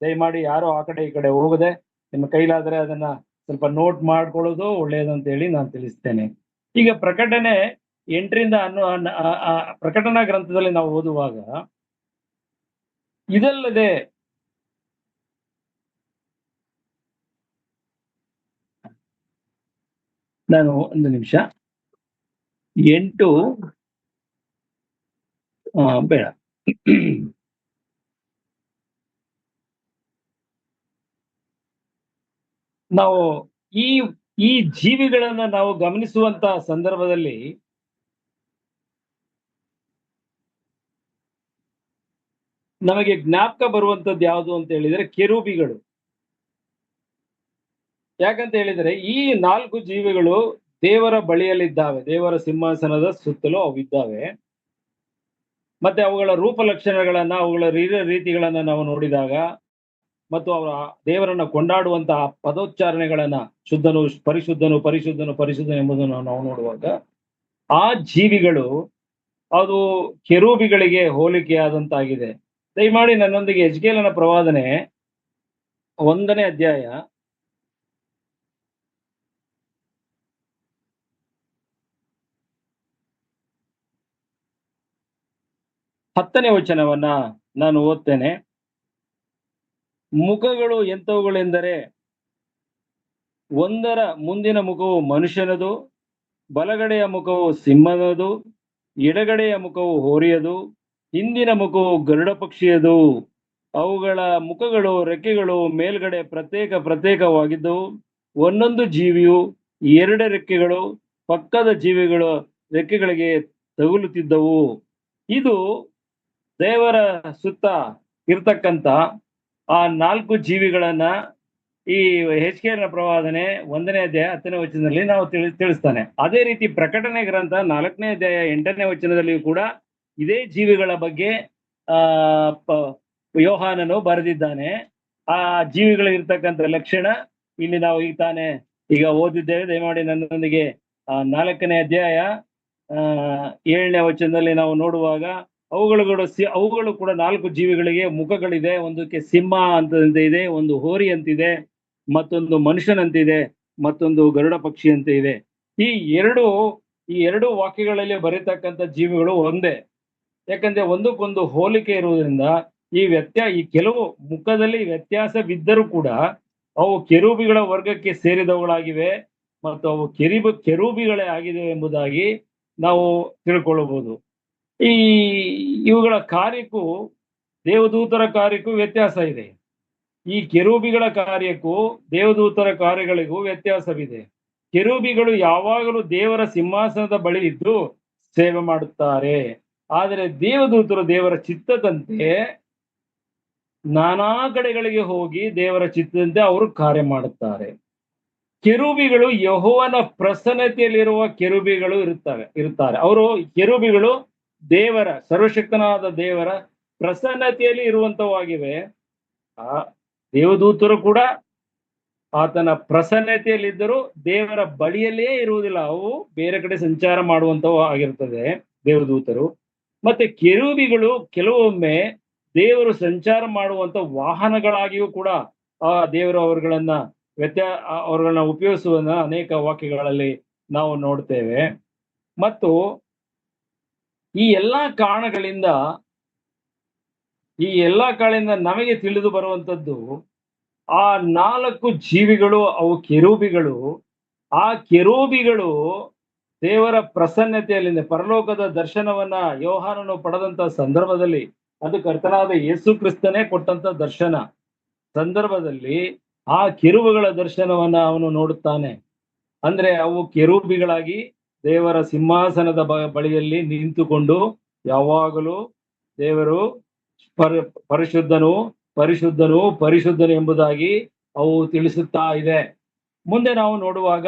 ದಯಮಾಡಿ ಯಾರು ಆ ಕಡೆ ಈ ಕಡೆ ಹೋಗದೆ ನಿಮ್ಮ ಕೈಲಾದ್ರೆ ಅದನ್ನ ಸ್ವಲ್ಪ ನೋಟ್ ಮಾಡ್ಕೊಳ್ಳೋದು ಒಳ್ಳೆಯದಂತ ಹೇಳಿ ನಾನು ತಿಳಿಸ್ತೇನೆ. ಈಗ ಪ್ರಕಟಣೆ 8ರಿಂದ ಪ್ರಕಟಣಾ ಗ್ರಂಥದಲ್ಲಿ ನಾವು ಓದುವಾಗ, ಇದಲ್ಲದೆ ನಾನು ಒಂದು ನಿಮಿಷ 8 ಬೇಡ ನಾವು ಈ ಜೀವಿಗಳನ್ನ ನಾವು ಗಮನಿಸುವಂತ ಸಂದರ್ಭದಲ್ಲಿ ನಮಗೆ ಜ್ಞಾಪಕ ಬರುವಂತದ್ದು ಯಾವುದು ಅಂತ ಹೇಳಿದ್ರೆ ಕೆರೂಬಿಗಳು. ಯಾಕಂತ ಹೇಳಿದ್ರೆ ಈ 4 ಜೀವಿಗಳು ದೇವರ ಬಳಿಯಲ್ಲಿದ್ದಾವೆ, ದೇವರ ಸಿಂಹಾಸನದ ಸುತ್ತಲೂ ಅವಿದ್ದಾವೆ. ಮತ್ತೆ ಅವುಗಳ ರೂಪ ಲಕ್ಷಣಗಳನ್ನ, ಅವುಗಳ ರೀತಿಗಳನ್ನ ನಾವು ನೋಡಿದಾಗ, ಮತ್ತು ಅವರ ದೇವರನ್ನ ಕೊಂಡಾಡುವಂತಹ ಪದೋಚ್ಚಾರಣೆಗಳನ್ನ, ಶುದ್ಧನು ಪರಿಶುದ್ಧನು ಪರಿಶುದ್ಧನು ಪರಿಶುದ್ಧನು ಎಂಬುದನ್ನು ನಾವು ನೋಡುವಾಗ ಆ ಜೀವಿಗಳು ಅದು ಕೆರೂಬಿಗಳಿಗೆ ಹೋಲಿಕೆಯಾದಂತಾಗಿದೆ. ದಯಮಾಡಿ ನನ್ನೊಂದಿಗೆ ಯೆಜ್ಕೇಲನ ಪ್ರವಾದನೆ 1ನೇ ಅಧ್ಯಾಯ 10ನೇ ವಚನವನ್ನ ನಾನು ಓದ್ತೇನೆ. ಮುಖಗಳು ಎಂಥವುಗಳೆಂದರೆ, ಒಂದರ ಮುಂದಿನ ಮುಖವು ಮನುಷ್ಯನದು, ಬಲಗಡೆಯ ಮುಖವು ಸಿಂಹನದು, ಎಡಗಡೆಯ ಮುಖವು ಹೋರಿಯದು, ಹಿಂದಿನ ಮುಖವು ಗರುಡ ಪಕ್ಷಿಯದು. ಅವುಗಳ ಮುಖಗಳು ರೆಕ್ಕೆಗಳು ಮೇಲ್ಗಡೆ ಪ್ರತ್ಯೇಕವಾಗಿದ್ದವು. ಒಂದೊಂದು ಜೀವಿಯು 2 ರೆಕ್ಕೆಗಳು ಪಕ್ಕದ ಜೀವಿಗಳ ರೆಕ್ಕೆಗಳಿಗೆ ತಗುಲುತ್ತಿದ್ದವು. ಇದು ದೇವರ ಸುತ್ತ ಇರ್ತಕ್ಕಂಥ ಆ 4 ಜೀವಿಗಳನ್ನ ಈ ಯೆಜ್ಕೇಲನ ಪ್ರವಾದನೆ 1ನೇ ಅಧ್ಯಾಯ 10ನೇ ವಚನದಲ್ಲಿ ನಾವು ತಿಳಿಸ್ತಾನೆ. ಅದೇ ರೀತಿ ಪ್ರಕಟಣೆ ಗ್ರಂಥ 4ನೇ ಅಧ್ಯಾಯ 8ನೇ ವಚನದಲ್ಲಿಯೂ ಕೂಡ ಇದೇ ಜೀವಿಗಳ ಬಗ್ಗೆ ಯೋಹಾನನು ಬರೆದಿದ್ದಾನೆ. ಆ ಜೀವಿಗಳಿರ್ತಕ್ಕಂಥ ಲಕ್ಷಣ ಇಲ್ಲಿ ನಾವು ಈಗ ಓದಿದ್ದೇವೆ. ದಯಮಾಡಿ ನನ್ನೊಂದಿಗೆ 4ನೇ ಅಧ್ಯಾಯ 7ನೇ ವಚನದಲ್ಲಿ ನಾವು ನೋಡುವಾಗ ಅವುಗಳು ಕೂಡ 4 ಜೀವಿಗಳಿಗೆ ಮುಖಗಳಿದೆ. ಒಂದಕ್ಕೆ ಸಿಂಹ ಅಂತ ಇದೆ, ಒಂದು ಹೋರಿ ಅಂತಿದೆ, ಮತ್ತೊಂದು ಮನುಷ್ಯನಂತಿದೆ, ಮತ್ತೊಂದು ಗರುಡ ಪಕ್ಷಿ ಅಂತ ಇದೆ. ಈ ಎರಡು ವಾಕ್ಯಗಳಲ್ಲಿ ಬರೀತಕ್ಕಂಥ ಜೀವಿಗಳು ಒಂದೇ. ಯಾಕಂದ್ರೆ ಒಂದಕ್ಕೊಂದು ಹೋಲಿಕೆ ಇರುವುದರಿಂದ ಈ ಕೆಲವು ಮುಖದಲ್ಲಿ ವ್ಯತ್ಯಾಸವಿದ್ದರೂ ಕೂಡ ಅವು ಕೆರೂಬಿಗಳ ವರ್ಗಕ್ಕೆ ಸೇರಿದವುಗಳಾಗಿವೆ ಮತ್ತು ಅವು ಕೆರೂಬಿಗಳೇ ಆಗಿದೆ ಎಂಬುದಾಗಿ ನಾವು ತಿಳ್ಕೊಳ್ಳಬಹುದು. ಇವುಗಳ ಕಾರ್ಯಕ್ಕೂ ದೇವದೂತರ ಕಾರ್ಯಕ್ಕೂ ವ್ಯತ್ಯಾಸ ಇದೆ. ಈ ಕೆರೂಬಿಗಳ ಕಾರ್ಯಕ್ಕೂ ದೇವದೂತರ ಕಾರ್ಯಗಳಿಗೂ ವ್ಯತ್ಯಾಸವಿದೆ. ಕೆರೂಬಿಗಳು ಯಾವಾಗಲೂ ದೇವರ ಸಿಂಹಾಸನದ ಬಳಿ ಇದ್ದು ಸೇವೆ ಮಾಡುತ್ತಾರೆ. ಆದರೆ ದೇವದೂತರು ದೇವರ ಚಿತ್ತದಂತೆ ನಾನಾ ಕಡೆಗಳಿಗೆ ಹೋಗಿ ದೇವರ ಚಿತ್ತದಂತೆ ಅವರು ಕಾರ್ಯ ಮಾಡುತ್ತಾರೆ. ಕೆರೂಬಿಗಳು ಯೆಹೋವನ ಪ್ರಸನ್ನತೆಯಲ್ಲಿರುವ ಕೆರೂಬಿಗಳು ಇರುತ್ತಾರೆ. ಅವರು ಕೆರೂಬಿಗಳು ದೇವರ ಸರ್ವಶಕ್ತನಾದ ದೇವರ ಪ್ರಸನ್ನತೆಯಲ್ಲಿ ಇರುವಂತವಾಗಿವೆ. ಆ ದೇವದೂತರು ಕೂಡ ಆತನ ಪ್ರಸನ್ನತೆಯಲ್ಲಿದ್ದರೂ ದೇವರ ಬಳಿಯಲ್ಲೇ ಇರುವುದಿಲ್ಲ, ಅವು ಬೇರೆ ಕಡೆ ಸಂಚಾರ ಮಾಡುವಂತವು ಆಗಿರ್ತದೆ ದೇವದೂತರು. ಮತ್ತೆ ಕೆರೂಬಿಗಳು ಕೆಲವೊಮ್ಮೆ ದೇವರು ಸಂಚಾರ ಮಾಡುವಂತ ವಾಹನಗಳಾಗಿಯೂ ಕೂಡ ಆ ದೇವರು ಅವರುಗಳನ್ನ ಉಪಯೋಗಿಸುವುದನ್ನ ಅನೇಕ ವಾಕ್ಯಗಳಲ್ಲಿ ನಾವು ನೋಡ್ತೇವೆ. ಮತ್ತು ಈ ಎಲ್ಲಾ ಕಾರಣಗಳಿಂದ ನಮಗೆ ತಿಳಿದು ಬರುವಂತದ್ದು ಆ 4 ಜೀವಿಗಳು, ಅವು ಕೆರೂಬಿಗಳು. ಆ ಕೆರೂಬಿಗಳು ದೇವರ ಪ್ರಸನ್ನತೆಯಲ್ಲಿ ಪರಲೋಕದ ದರ್ಶನವನ್ನ ಯೋಹಾನನು ಪಡೆದಂತ ಸಂದರ್ಭದಲ್ಲಿ, ಅದು ಕರ್ತನಾದ ಯೇಸು ಕ್ರಿಸ್ತನೇ ಕೊಟ್ಟಂತ ದರ್ಶನ ಸಂದರ್ಭದಲ್ಲಿ ಆ ಕೆರೂಬಿಗಳ ದರ್ಶನವನ್ನ ಅವನು ನೋಡುತ್ತಾನೆ. ಅಂದ್ರೆ ಅವು ಕೆರೂಬಿಗಳಾಗಿ ದೇವರ ಸಿಂಹಾಸನದ ಬಳಿಯಲ್ಲಿ ನಿಂತುಕೊಂಡು ಯಾವಾಗಲೂ ದೇವರು ಪರಿಶುದ್ಧನು ಪರಿಶುದ್ಧನು ಪರಿಶುದ್ಧನು ಎಂಬುದಾಗಿ ಅವು ತಿಳಿಸುತ್ತಾ ಇದೆ. ಮುಂದೆ ನಾವು ನೋಡುವಾಗ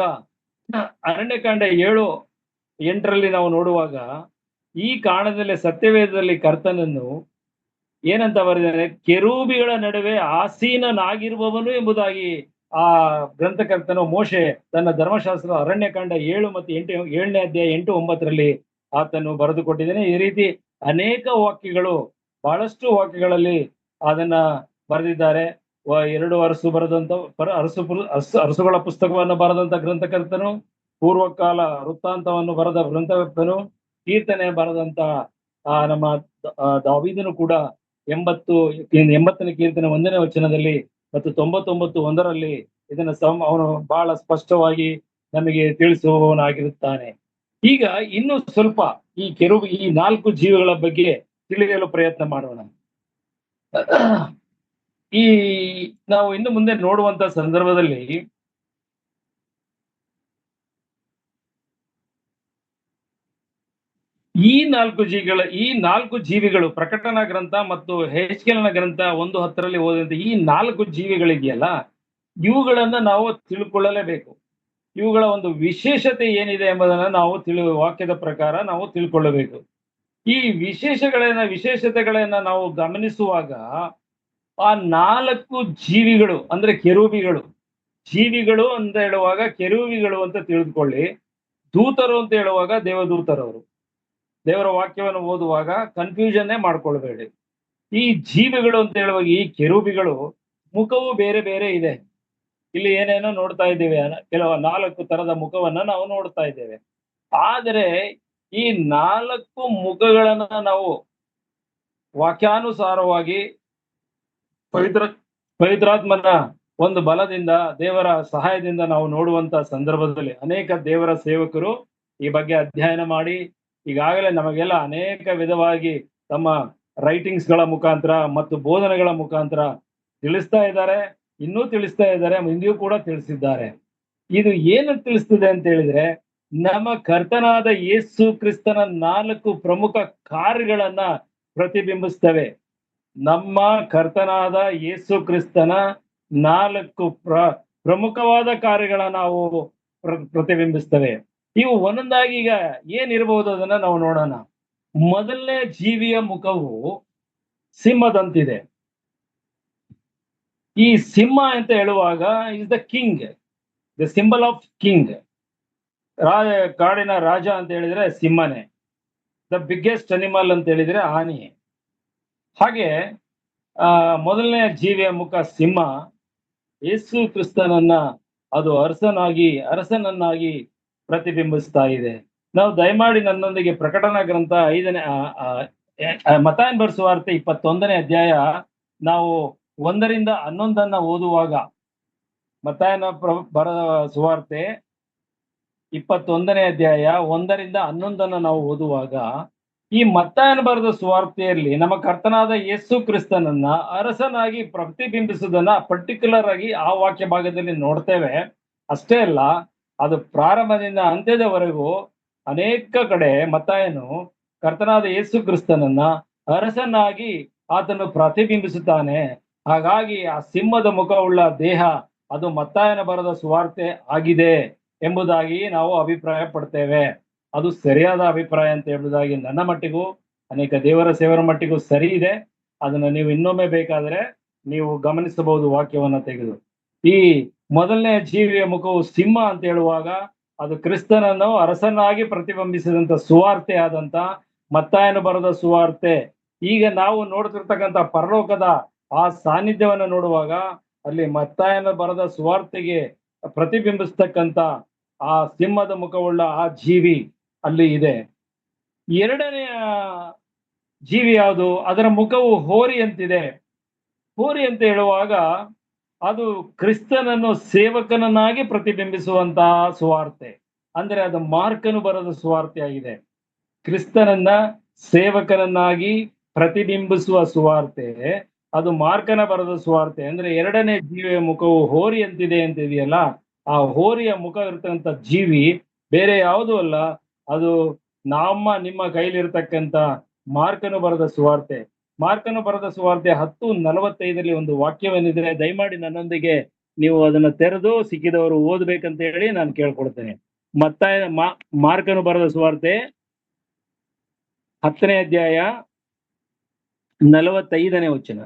ಅರಣ್ಯಕಾಂಡ 7:8 ನಾವು ನೋಡುವಾಗ ಈ ಕಾರಣದಲ್ಲಿ ಸತ್ಯವೇದದಲ್ಲಿ ಕರ್ತನನ್ನು ಏನಂತ ಬರೆದಿದ್ದಾನೆ, ಕೆರೂಬಿಗಳ ನಡುವೆ ಆಸೀನನಾಗಿರುವವನು ಎಂಬುದಾಗಿ ಆ ಗ್ರಂಥಕರ್ತನು ಮೋಶೆ ತನ್ನ ಧರ್ಮಶಾಸ್ತ್ರ ಅರಣ್ಯಕಾಂಡ 7 ಮತ್ತು 7ನೇ ಅಧ್ಯಾಯ 8-9 ಆತನು ಬರೆದುಕೊಟ್ಟಿದ್ದಾನೆ. ಈ ರೀತಿ ಅನೇಕ ವಾಕ್ಯಗಳು, ಬಹಳಷ್ಟು ವಾಕ್ಯಗಳಲ್ಲಿ ಅದನ್ನ ಬರೆದಿದ್ದಾರೆ. 2 ಅರಸು ಬರೆದಂತ ಅರಸುಗಳ ಪುಸ್ತಕವನ್ನು ಬರೆದಂತ ಗ್ರಂಥಕರ್ತನು, ಪೂರ್ವಕಾಲ ವೃತ್ತಾಂತವನ್ನು ಬರೆದ ಗ್ರಂಥಕರ್ತನು, ಕೀರ್ತನೆ ಬರೆದಂತ ನಮ್ಮ ದಾವೀದನು ಕೂಡ 80ನೇ ಕೀರ್ತನೆ 1ನೇ ವಚನದಲ್ಲಿ ಮತ್ತು 99:1 ಇದನ್ನ ಅವನು ಬಹಳ ಸ್ಪಷ್ಟವಾಗಿ ನಮಗೆ ತಿಳಿಸುವವನಾಗಿರುತ್ತಾನೆ. ಈಗ ಇನ್ನು ಸ್ವಲ್ಪ ಈ 4 ಜೀವಿಗಳ ಬಗ್ಗೆ ತಿಳಿಯಲು ಪ್ರಯತ್ನ ಮಾಡೋಣ. ನಾವು ಇನ್ನು ಮುಂದೆ ನೋಡುವಂತ ಸಂದರ್ಭದಲ್ಲಿ ಈ ನಾಲ್ಕು ಜೀವಿಗಳು ಪ್ರಕಟಣಾ ಗ್ರಂಥ ಮತ್ತು ಹೆಚ್ಕೆಲನ ಗ್ರಂಥ 1:10 ಓದಿದಂತೆ ಈ 4 ಜೀವಿಗಳಿದೆಯಲ್ಲ, ಇವುಗಳನ್ನ ನಾವು ತಿಳ್ಕೊಳ್ಳಲೇಬೇಕು. ಇವುಗಳ ಒಂದು ವಿಶೇಷತೆ ಏನಿದೆ ಎಂಬುದನ್ನ ನಾವು ವಾಕ್ಯದ ಪ್ರಕಾರ ನಾವು ತಿಳ್ಕೊಳ್ಳಬೇಕು. ಈ ವಿಶೇಷತೆಗಳನ್ನ ನಾವು ಗಮನಿಸುವಾಗ ಆ 4 ಜೀವಿಗಳು ಅಂದ್ರೆ ಕೆರೂಬಿಗಳು, ಜೀವಿಗಳು ಅಂತ ಹೇಳುವಾಗ ಕೆರೂಬಿಗಳು ಅಂತ ತಿಳಿದುಕೊಳ್ಳಿ. ದೂತರು ಅಂತ ಹೇಳುವಾಗ ದೇವದೂತರವರು. ದೇವರ ವಾಕ್ಯವನ್ನು ಓದುವಾಗ ಕನ್ಫ್ಯೂಷನ್ನೇ ಮಾಡ್ಕೊಳ್ಬೇಡಿ. ಈ ಜೀವಿಗಳು ಅಂತ ಹೇಳುವಾಗ ಈ ಕೆರೂಬಿಗಳು ಮುಖವು ಬೇರೆ ಬೇರೆ ಇದೆ. ಇಲ್ಲಿ ಏನೇನೋ ನೋಡ್ತಾ ಇದ್ದೇವೆ, ಕೆಲವು 4 ತರದ ಮುಖವನ್ನ ನಾವು ನೋಡ್ತಾ ಇದ್ದೇವೆ. ಆದರೆ ಈ 4 ಮುಖಗಳನ್ನ ನಾವು ವಾಕ್ಯಾನುಸಾರವಾಗಿ ಪವಿತ್ರಾತ್ಮನ ಒಂದು ಬಲದಿಂದ, ದೇವರ ಸಹಾಯದಿಂದ ನಾವು ನೋಡುವಂತ ಸಂದರ್ಭದಲ್ಲಿ ಅನೇಕ ದೇವರ ಸೇವಕರು ಈ ಬಗ್ಗೆ ಅಧ್ಯಯನ ಮಾಡಿ ಈಗಾಗಲೇ ನಮಗೆಲ್ಲ ಅನೇಕ ವಿಧವಾಗಿ ತಮ್ಮ ರೈಟಿಂಗ್ಸ್ ಗಳ ಮುಖಾಂತರ ಮತ್ತು ಬೋಧನೆಗಳ ಮುಖಾಂತರ ತಿಳಿಸ್ತಾ ಇದ್ದಾರೆ, ಇನ್ನೂ ತಿಳಿಸ್ತಾ ಇದ್ದಾರೆ, ಮುಂದೆಯೂ ಕೂಡ ತಿಳಿಸಿದ್ದಾರೆ. ಇದು ಏನು ತಿಳಿಸ್ತದೆ ಅಂತ ಹೇಳಿದ್ರೆ, ನಮ್ಮ ಕರ್ತನಾದ ಯೇಸು ಕ್ರಿಸ್ತನ 4 ಪ್ರಮುಖ ಕಾರ್ಯಗಳನ್ನ ಪ್ರತಿಬಿಂಬಿಸ್ತವೆ. ನಮ್ಮ ಕರ್ತನಾದ ಯೇಸು ಕ್ರಿಸ್ತನ 4 ಪ್ರಮುಖವಾದ ಕಾರ್ಯಗಳನ್ನ ನಾವು ಪ್ರತಿಬಿಂಬಿಸ್ತವೆ. ಇವು ಒಂದೊಂದಾಗಿ ಈಗ ಏನಿರಬಹುದು ಅದನ್ನ ನಾವು ನೋಡೋಣ. ಮೊದಲನೇ ಜೀವಿಯ ಮುಖವು ಸಿಂಹದಂತಿದೆ. ಈ ಸಿಂಹ ಅಂತ ಹೇಳುವಾಗ is the king, the symbol of king. ಕಾಡಿನ ರಾಜ ಅಂತ ಹೇಳಿದ್ರೆ ಸಿಂಹನೇ. ದ ಬಿಗ್ಗೆಸ್ಟ್ ಅನಿಮಲ್ ಅಂತ ಹೇಳಿದ್ರೆ ಆನೆ. ಹಾಗೆ ಮೊದಲನೇ ಜೀವಿಯ ಮುಖ ಸಿಂಹ ಯೇಸು ಕ್ರಿಸ್ತನನ್ನ ಅದು ಅರಸನನ್ನಾಗಿ ಪ್ರತಿಬಿಂಬಿಸ್ತಾ ಇದೆ. ನಾವು ದಯಮಾಡಿ ನನ್ನೊಂದಿಗೆ ಪ್ರಕಟಣಾ ಗ್ರಂಥ 5ನೇ ಮತ್ತಾಯನ ಬರೆದ ಸುವಾರ್ತೆ 21ನೇ ಅಧ್ಯಾಯ ನಾವು 1ರಿಂದ 11 ಓದುವಾಗ, ಮತ್ತಾಯನ ಬರೆದ ಸುವಾರ್ತೆ 21ನೇ ಅಧ್ಯಾಯ 1ರಿಂದ 11 ನಾವು ಓದುವಾಗ, ಈ ಮತ್ತಾಯನ ಬರೆದ ಸುವಾರ್ತೆಯಲ್ಲಿ ನಮ್ಮ ಕರ್ತನಾದ ಯೇಸು ಕ್ರಿಸ್ತನನ್ನ ಅರಸನಾಗಿ ಪ್ರತಿಬಿಂಬಿಸುವುದನ್ನ ಪರ್ಟಿಕ್ಯುಲರ್ ಆಗಿ ಆ ವಾಕ್ಯ ಭಾಗದಲ್ಲಿ ನೋಡ್ತೇವೆ. ಅಷ್ಟೇ ಅಲ್ಲ, ಅದು ಪ್ರಾರಂಭದಿಂದ ಅಂತ್ಯದವರೆಗೂ ಅನೇಕ ಕಡೆ ಮತ್ತಾಯನು ಕರ್ತನಾದ ಯೇಸು ಕ್ರಿಸ್ತನನ್ನ ಅರಸನಾಗಿ ಆತನು ಪ್ರತಿಬಿಂಬಿಸುತ್ತಾನೆ. ಹಾಗಾಗಿ ಆ ಸಿಂಹದ ಮುಖವುಳ್ಳ ದೇಹ ಅದು ಮತ್ತಾಯನ ಬರೆದ ಸುವಾರ್ತೆ ಆಗಿದೆ ಎಂಬುದಾಗಿ ನಾವು ಅಭಿಪ್ರಾಯ ಪಡ್ತೇವೆ. ಅದು ಸರಿಯಾದ ಅಭಿಪ್ರಾಯ ಅಂತ ಹೇಳುವುದಾಗಿ ನನ್ನ ಮಟ್ಟಿಗೂ ಅನೇಕ ದೇವರ ಸೇವರ ಮಟ್ಟಿಗೂ ಸರಿ ಇದೆ. ಅದನ್ನ ನೀವು ಇನ್ನೊಮ್ಮೆ ಬೇಕಾದರೆ ನೀವು ಗಮನಿಸಬಹುದು ವಾಕ್ಯವನ್ನ ತೆಗೆದು. ಈ ಮೊದಲನೇ ಜೀವಿಯ ಮುಖವು ಸಿಂಹ ಅಂತ ಹೇಳುವಾಗ ಅದು ಕ್ರಿಸ್ತನನ್ನು ಅರಸನಾಗಿ ಪ್ರತಿಬಿಂಬಿಸಿದಂತ ಸುವಾರ್ತೆ ಆದಂತ ಮತ್ತಾಯನು ಬರೆದ ಸುವಾರ್ತೆ. ಈಗ ನಾವು ನೋಡ್ತಿರ್ತಕ್ಕಂಥ ಪರಲೋಕದ ಆ ಸಾನ್ನಿಧ್ಯವನ್ನು ನೋಡುವಾಗ ಅಲ್ಲಿ ಮತ್ತಾಯನ ಬರೆದ ಸುವಾರ್ತೆಗೆ ಪ್ರತಿಬಿಂಬಿಸ್ತಕ್ಕಂಥ ಆ ಸಿಂಹದ ಮುಖವುಳ್ಳ ಆ ಜೀವಿ ಅಲ್ಲಿ ಇದೆ. ಎರಡನೆಯ ಜೀವಿ ಯಾವುದು? ಅದರ ಮುಖವು ಹೋರಿ ಅಂತಿದೆ. ಹೋರಿ ಅಂತ ಹೇಳುವಾಗ ಅದು ಕ್ರಿಸ್ತನನ್ನು ಸೇವಕನನ್ನಾಗಿ ಪ್ರತಿಬಿಂಬಿಸುವಂತಹ ಸುವಾರ್ತೆ. ಅಂದ್ರೆ ಅದು ಮಾರ್ಕನು ಬರೆದ ಸುವಾರ್ತೆ ಆಗಿದೆ. ಕ್ರಿಸ್ತನನ್ನ ಸೇವಕನನ್ನಾಗಿ ಪ್ರತಿಬಿಂಬಿಸುವ ಸುವಾರ್ತೆ ಅದು ಮಾರ್ಕನ ಬರೆದ ಸುವಾರ್ತೆ. ಅಂದ್ರೆ ಎರಡನೇ ಜೀವಿಯ ಮುಖವು ಹೋರಿ ಅಂತಿದೆ ಅಂತಿದೆಯಲ್ಲ, ಆ ಹೋರಿಯ ಮುಖ ಇರ್ತಕ್ಕಂಥ ಜೀವಿ ಬೇರೆ ಯಾವುದೂ ಅಲ್ಲ, ಅದು ನಿಮ್ಮ ಕೈಲಿರ್ತಕ್ಕಂಥ ಮಾರ್ಕನು ಬರೆದ ಸುವಾರ್ತೆ. ಮಾರ್ಕನು ಬರೆದ ಸುವಾರ್ತೆ 10:45 ಒಂದು ವಾಕ್ಯವೇನಿದೆ, ದಯಮಾಡಿ ನನ್ನೊಂದಿಗೆ ನೀವು ಅದನ್ನ ತೆರೆದು ಸಿಕ್ಕಿದವರು ಓದ್ಬೇಕಂತ ಹೇಳಿ ನಾನು ಕೇಳ್ಕೊಡ್ತೇನೆ. ಮಾರ್ಕನು ಬರೆದ ಸುವಾರ್ತೆ 10ನೇ ಅಧ್ಯಾಯ 45ನೇ ವಚನ.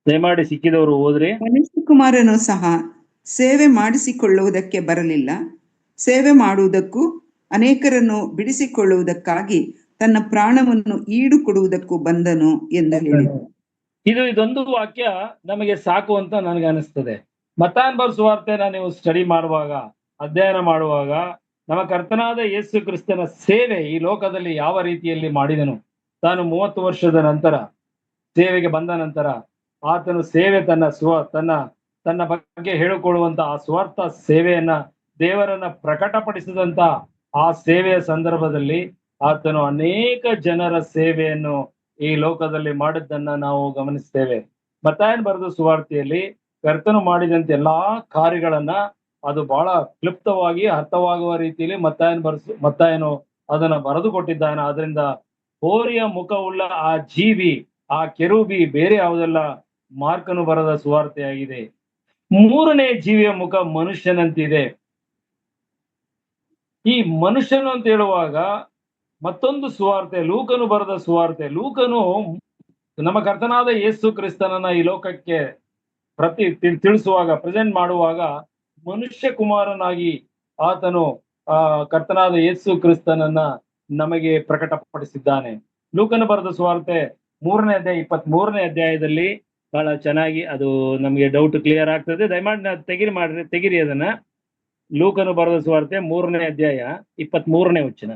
ದಯಮಾಡಿ ಸಿಕ್ಕಿದವರು ಓದ್ರಿ. ಮನುಷ್ಯಕುಮಾರನು ಸಹ ಸೇವೆ ಮಾಡಿಸಿಕೊಳ್ಳುವುದಕ್ಕೆ ಬರಲಿಲ್ಲ, ಸೇವೆ ಮಾಡುವುದಕ್ಕೂ ಅನೇಕರನ್ನು ಬಿಡಿಸಿಕೊಳ್ಳುವುದಕ್ಕಾಗಿ ತನ್ನ ಪ್ರಾಣವನ್ನು ಈಡು ಕೊಡುವುದಕ್ಕೂ ಬಂದನು ಎಂದು ಹೇಳಿದರು. ಇದೊಂದು ವಾಕ್ಯ ನಮಗೆ ಸಾಕು ಅಂತ ನನಗೆ ಅನಿಸ್ತದೆ. ಮತ್ತಾಯನ ಬರೆದ ಸುವಾರ್ತೆನ ನೀವು ಸ್ಟಡಿ ಮಾಡುವಾಗ, ಅಧ್ಯಯನ ಮಾಡುವಾಗ, ನಮ್ಮ ಕರ್ತನಾದ ಯೇಸು ಕ್ರಿಸ್ತನ ಸೇವೆ ಈ ಲೋಕದಲ್ಲಿ ಯಾವ ರೀತಿಯಲ್ಲಿ ಮಾಡಿದನು, ತಾನು 30 ವರ್ಷದ ನಂತರ ಸೇವೆಗೆ ಬಂದ ನಂತರ ಆತನು ಸೇವೆ ತನ್ನ ಬಗ್ಗೆ ಹೇಳಿಕೊಳ್ಳುವಂತ ಆ ಸ್ವಾರ್ಥ ಸೇವೆಯನ್ನ ದೇವರನ್ನ ಪ್ರಕಟಪಡಿಸಿದಂತ ಆ ಸೇವೆಯ ಸಂದರ್ಭದಲ್ಲಿ ಆತನು ಅನೇಕ ಜನರ ಸೇವೆಯನ್ನು ಈ ಲೋಕದಲ್ಲಿ ಮಾಡಿದ್ದನ್ನ ನಾವು ಗಮನಿಸ್ತೇವೆ. ಮತ್ತಾಯನ ಬರೆದ ಸುವಾರ್ತೆಯಲ್ಲಿ ಕರ್ತನು ಮಾಡಿದಂತ ಎಲ್ಲಾ ಕಾರ್ಯಗಳನ್ನ ಅದು ಬಹಳ ಕ್ಲುಪ್ತವಾಗಿ ಅರ್ಥವಾಗುವ ರೀತಿಯಲ್ಲಿ ಮತ್ತಾಯನು ಅದನ್ನ ಬರೆದು ಕೊಟ್ಟಿದ್ದಾನೆ. ಆದ್ರಿಂದ ಹೋರಿಯ ಮುಖವುಳ್ಳ ಆ ಜೀವಿ, ಆ ಕೆರೂಬಿ ಬೇರೆ ಯಾವುದಲ್ಲ, ಮಾರ್ಕನು ಬರೆದ ಸುವಾರ್ತೆಯಾಗಿದೆ. ಮೂರನೇ ಜೀವಿಯ ಮುಖ ಮನುಷ್ಯನಂತಿದೆ. ಈ ಮನುಷ್ಯನು ಅಂತ ಹೇಳುವಾಗ ಮತ್ತೊಂದು ಸುವಾರ್ತೆ, ಲೂಕನು ಬರೆದ ಸುವಾರ್ತೆ. ಲೂಕನು ನಮ್ಮ ಕರ್ತನಾದ ಯೇಸು ಕ್ರಿಸ್ತನನ್ನ ಈ ಲೋಕಕ್ಕೆ ತಿಳಿಸುವಾಗ, ಪ್ರೆಸೆಂಟ್ ಮಾಡುವಾಗ, ಮನುಷ್ಯ ಕುಮಾರನಾಗಿ ಆತನು ಕರ್ತನಾದ ಯೇಸು ಕ್ರಿಸ್ತನನ್ನ ನಮಗೆ ಪ್ರಕಟಪಡಿಸಿದ್ದಾನೆ. ಲೂಕನು ಬರೆದ ಸುವಾರ್ತೆ 3ನೇ ಅಧ್ಯಾಯ 23ನೇ ಅಧ್ಯಾಯದಲ್ಲಿ ಬಹಳ ಚೆನ್ನಾಗಿ ಅದು ನಮಗೆ ಡೌಟ್ ಕ್ಲಿಯರ್ ಆಗ್ತದೆ. ದಯಮಾಡಿ ತೆಗಿರಿ ಅದನ್ನ. ಲೂಕನು ಬರೆದ ಸುವಾರ್ತೆ 3ನೇ ಅಧ್ಯಾಯ 23ನೇ ವಚನ.